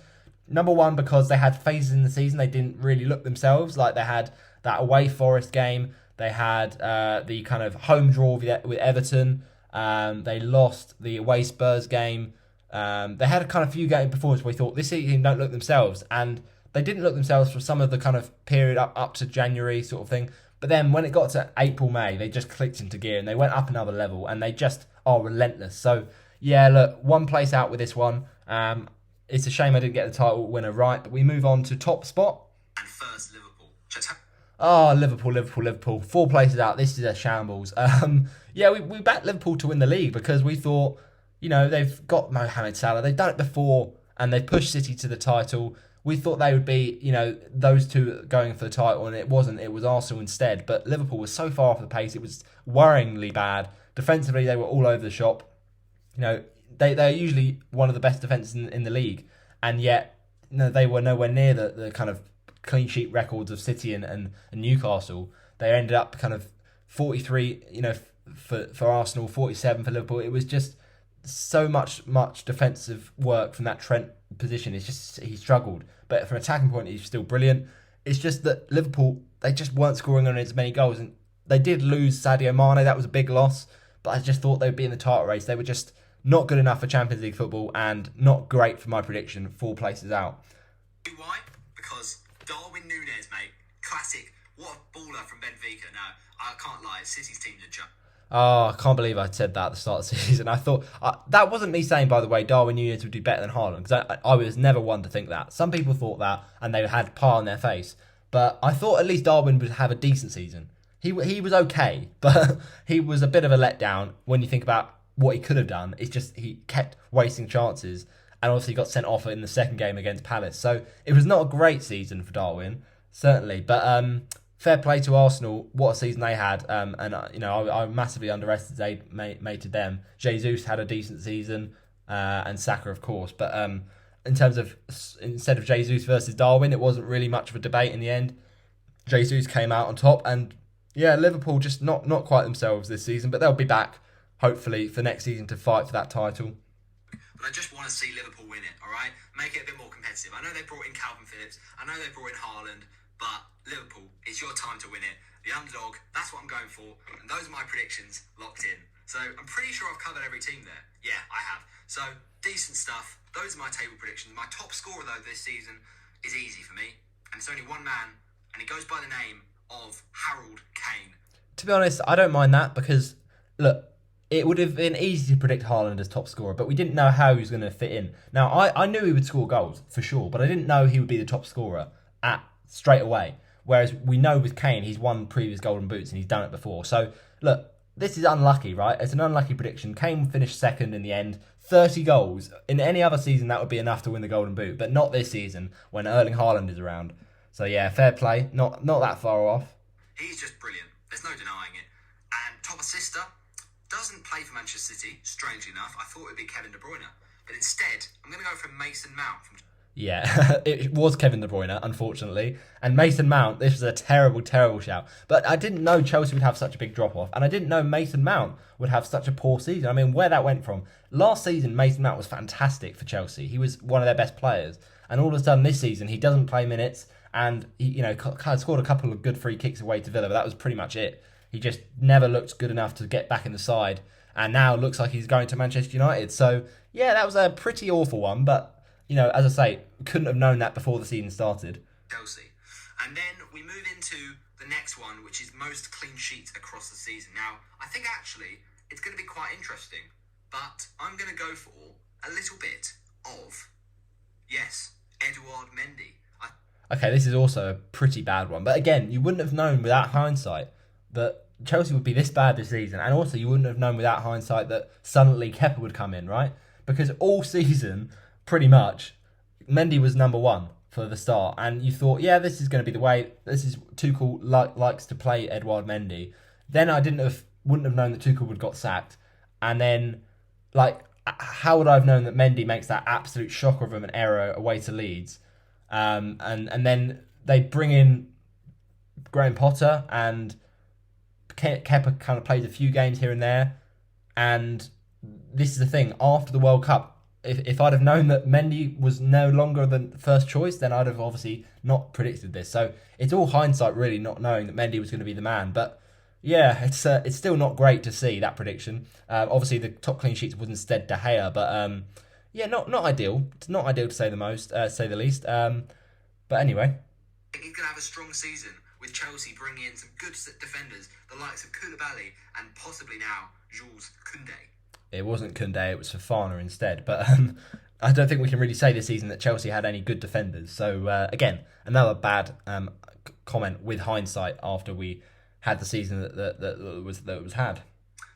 Number one, because they had phases in the season they didn't really look themselves. Like they had that away Forest game, they had the kind of home draw with Everton. They lost the away Spurs game. They had a kind of few game performances where we thought this team don't look themselves, and they didn't look themselves for some of the kind of period up to January sort of thing. But then when it got to April, May, they just clicked into gear and they went up another level, and they just are relentless. So yeah, look, one place out with this one. It's a shame I didn't get the title winner right, but we move on to top spot. And first, Liverpool. Oh, Liverpool. 4 places out. This is a shambles. Yeah, we backed Liverpool to win the league because we thought, they've got Mohamed Salah. They've done it before and they pushed City to the title. We thought they would be, those two going for the title, and it wasn't. It was Arsenal instead. But Liverpool was so far off the pace. It was worryingly bad. Defensively, they were all over the shop. They're usually one of the best defences in the league. And yet, they were nowhere near the kind of clean sheet records of City and Newcastle. They ended up kind of 43, for Arsenal, 47 for Liverpool. It was just so much defensive work from that Trent position. It's just he struggled, but from an attacking point, he's still brilliant. It's just that Liverpool, they just weren't scoring on as many goals, and they did lose Sadio Mane. That was a big loss, but I just thought they would be in the title race. They were just not good enough for Champions League football and not great for my prediction. 4 places out. Why? Because Darwin Núñez, mate, classic. What a baller from Benfica. No, I can't lie. City's team's a joke. Oh, I can't believe I said that at the start of the season. I thought, that wasn't me saying, by the way, Darwin Núñez would do better than Haaland, because I was never one to think that. Some people thought that, and they had par on their face. But I thought at least Darwin would have a decent season. He was okay, but he was a bit of a letdown when you think about what he could have done. It's just he kept wasting chances, and obviously got sent off in the second game against Palace. So it was not a great season for Darwin, certainly. But fair play to Arsenal. What a season they had. I massively underestimated them. Jesus had a decent season, and Saka, of course. But in terms of, instead of Jesus versus Darwin, it wasn't really much of a debate in the end. Jesus came out on top, and yeah, Liverpool just not quite themselves this season, but they'll be back, hopefully, for next season to fight for that title. But I just want to see Liverpool win it, all right? Make it a bit more competitive. I know they brought in Calvin Phillips. I know they brought in Haaland. But Liverpool, it's your time to win it. The underdog, that's what I'm going for. And those are my predictions locked in. So I'm pretty sure I've covered every team there. Yeah, I have. So decent stuff. Those are my table predictions. My top scorer, though, this season is easy for me. And it's only one man. And he goes by the name of Harold Kane. To be honest, I don't mind that because, look, it would have been easy to predict Haaland as top scorer, but we didn't know how he was going to fit in. Now, I knew he would score goals, for sure, but I didn't know he would be the top scorer straight away. Whereas we know with Kane, he's won previous Golden Boots and he's done it before. So, look, this is unlucky, right? It's an unlucky prediction. Kane finished second in the end. 30 goals. In any other season, that would be enough to win the Golden Boot, but not this season when Erling Haaland is around. So, yeah, fair play. Not that far off. He's just brilliant. There's no denying it. And top assister doesn't play for Manchester City, strangely enough. I thought it would be Kevin De Bruyne. But instead, I'm going to go for Mason Mount from... Yeah, it was Kevin De Bruyne, unfortunately. And Mason Mount, this was a terrible, terrible shout. But I didn't know Chelsea would have such a big drop-off. And I didn't know Mason Mount would have such a poor season. I mean, where that went from. Last season, Mason Mount was fantastic for Chelsea. He was one of their best players. And all of a sudden, this season, he doesn't play minutes. And he, scored a couple of good free kicks away to Villa. But that was pretty much it. He just never looked good enough to get back in the side. And now it looks like he's going to Manchester United. So, yeah, that was a pretty awful one. But... as I say, couldn't have known that before the season started. Chelsea. And then we move into the next one, which is most clean sheets across the season. Now, I think actually it's going to be quite interesting, but I'm going to go for a little bit of, yes, Edouard Mendy. Okay, this is also a pretty bad one. But again, you wouldn't have known without hindsight that Chelsea would be this bad this season. And also, you wouldn't have known without hindsight that suddenly Kepa would come in, right? Because all season... pretty much, Mendy was number one for the start, and you thought, yeah, this is going to be the way. This is Tuchel likes to play Edouard Mendy. Then I wouldn't have known that Tuchel would got sacked, and then how would I have known that Mendy makes that absolute shocker of an error away to Leeds? And then they bring in Graham Potter, and Kepa kind of plays a few games here and there. And this is the thing, after the World Cup, if I'd have known that Mendy was no longer the first choice, then I'd have obviously not predicted this. So it's all hindsight, really, not knowing that Mendy was going to be the man. But yeah, it's still not great to see that prediction. Obviously, the top clean sheets was instead De Gea, but yeah, not ideal. It's not ideal to say the least. But anyway, he's going to have a strong season with Chelsea bringing in some good defenders, the likes of Koulibaly and possibly now Jules Koundé. It wasn't Koundé, it was Fofana instead. But I don't think we can really say this season that Chelsea had any good defenders. So again, another bad comment with hindsight after we had the season that was had.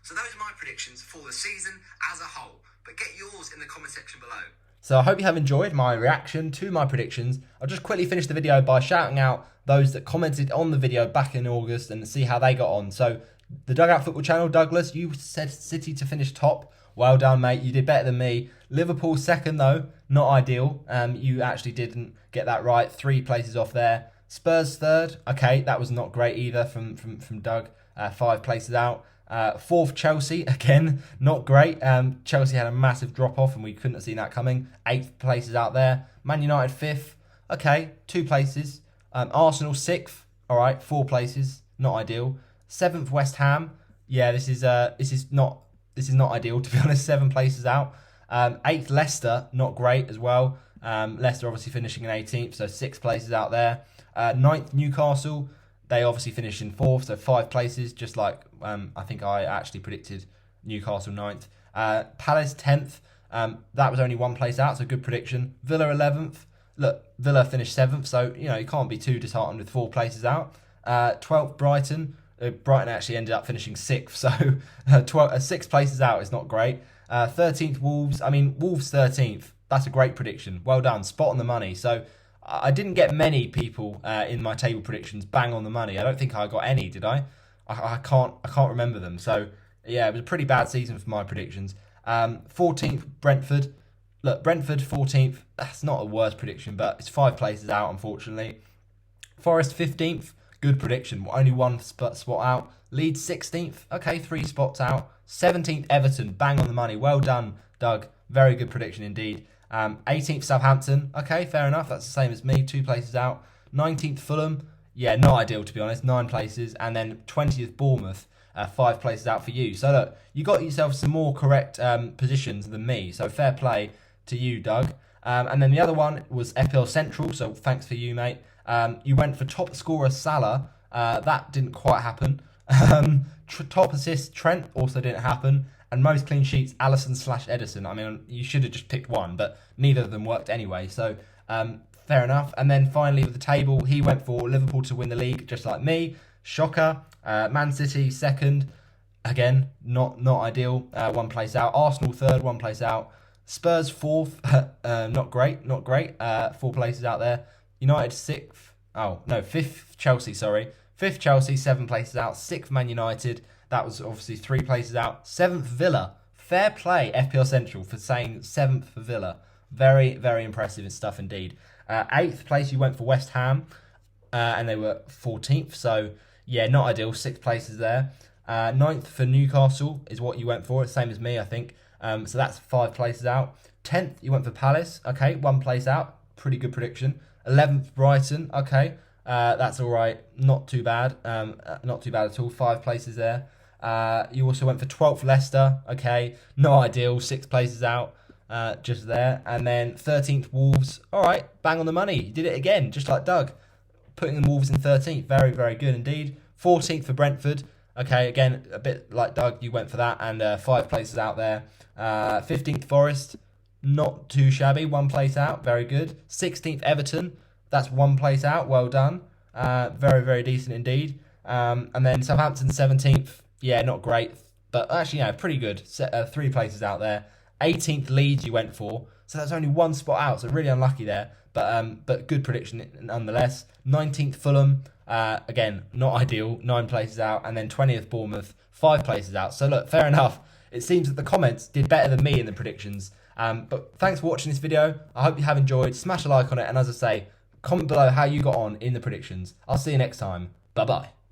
So those are my predictions for the season as a whole. But get yours in the comment section below. So I hope you have enjoyed my reaction to my predictions. I'll just quickly finish the video by shouting out those that commented on the video back in August and see how they got on. So the Dugout Football Channel, Douglas, you said City to finish top. Well done, mate. You did better than me. Liverpool second, though. Not ideal. You actually didn't get that right. 3 places off there. Spurs third. Okay, that was not great either from Doug. 5 places out. 4th, Chelsea. Again, not great. Chelsea had a massive drop-off and we couldn't have seen that coming. 8th places out there. Man United 5th. Okay, 2 places. Arsenal 6th. All right, 4 places. Not ideal. 7th, West Ham. Yeah, this is not ideal, to be honest. 7 places out. 8th, Leicester. Not great as well. Leicester obviously finishing in 18th, so 6 places out there. 9th, Newcastle. They obviously finished in 4th, so 5 places, just like I think I actually predicted Newcastle 9th. Palace 10th. That was only 1 place out, so good prediction. Villa 11th. Look, Villa finished 7th, so you can't be too disheartened with 4 places out. 12th, Brighton. Brighton actually ended up finishing 6th, so 6 places out is not great. 13th, Wolves. I mean, Wolves 13th. That's a great prediction. Well done. Spot on the money. So I didn't get many people in my table predictions bang on the money. I don't think I got any, did I? I can't remember them. So yeah, it was a pretty bad season for my predictions. 14th, Brentford. Look, Brentford 14th. That's not a worst prediction, but it's 5 places out, unfortunately. Forest 15th. Good prediction. Only 1 spot out. Leeds 16th. Okay, 3 spots out. 17th, Everton. Bang on the money. Well done, Doug. Very good prediction indeed. 18th, Southampton. Okay, fair enough. That's the same as me. 2 places out. 19th, Fulham. Yeah, not ideal, to be honest. 9 places. And then 20th, Bournemouth. 5 places out for you. So look, you got yourself some more correct positions than me. So fair play to you, Doug. And then the other one was FPL Central. So thanks for you, mate. You went for top scorer Salah. That didn't quite happen. Top assist Trent also didn't happen. And most clean sheets Alisson/Edison. I mean, you should have just picked one, but neither of them worked anyway. So fair enough. And then finally with the table, he went for Liverpool to win the league, just like me. Shocker. Man City second. Again, not ideal. 1 place out. Arsenal third, 1 place out. Spurs 4th. Not great. 4 places out there. United 6th. Oh, no, 5th Chelsea, sorry. 5th Chelsea, 7 places out. 6th Man United. That was obviously 3 places out. 7th Villa. Fair play, FPL Central, for saying 7th for Villa. Very, very impressive stuff indeed. 8th place, you went for West Ham. And they were 14th. So, yeah, not ideal. 6 places there. 9th for Newcastle is what you went for. Same as me, I think. So that's 5 places out. 10th, you went for Palace. Okay, 1 place out. Pretty good prediction. 11th, Brighton. Okay, that's all right. Not too bad. Not too bad at all. 5 places there. You also went for 12th, Leicester. Okay, not ideal. 6 places out. Just there. And then 13th, Wolves. All right, bang on the money. You did it again, just like Doug. Putting the Wolves in 13th. Very, very good indeed. 14th for Brentford. Okay, again, a bit like Doug, you went for that. And 5 places out there. 15th, Forest. Not too shabby. 1 place out. Very good. 16th, Everton. That's 1 place out. Well done. Very, very decent indeed. And then Southampton 17th. Yeah, not great. But actually, yeah, pretty good. 3 places out there. 18th, Leeds you went for. So that's only 1 spot out. So really unlucky there. But good prediction nonetheless. 19th, Fulham. Again, not ideal. 9 places out. And then 20th, Bournemouth. 5 places out. So look, fair enough. It seems that the comments did better than me in the predictions. But thanks for watching this video. I hope you have enjoyed. Smash a like on it, and as I say, comment below how you got on in the predictions. I'll see you next time. Bye bye.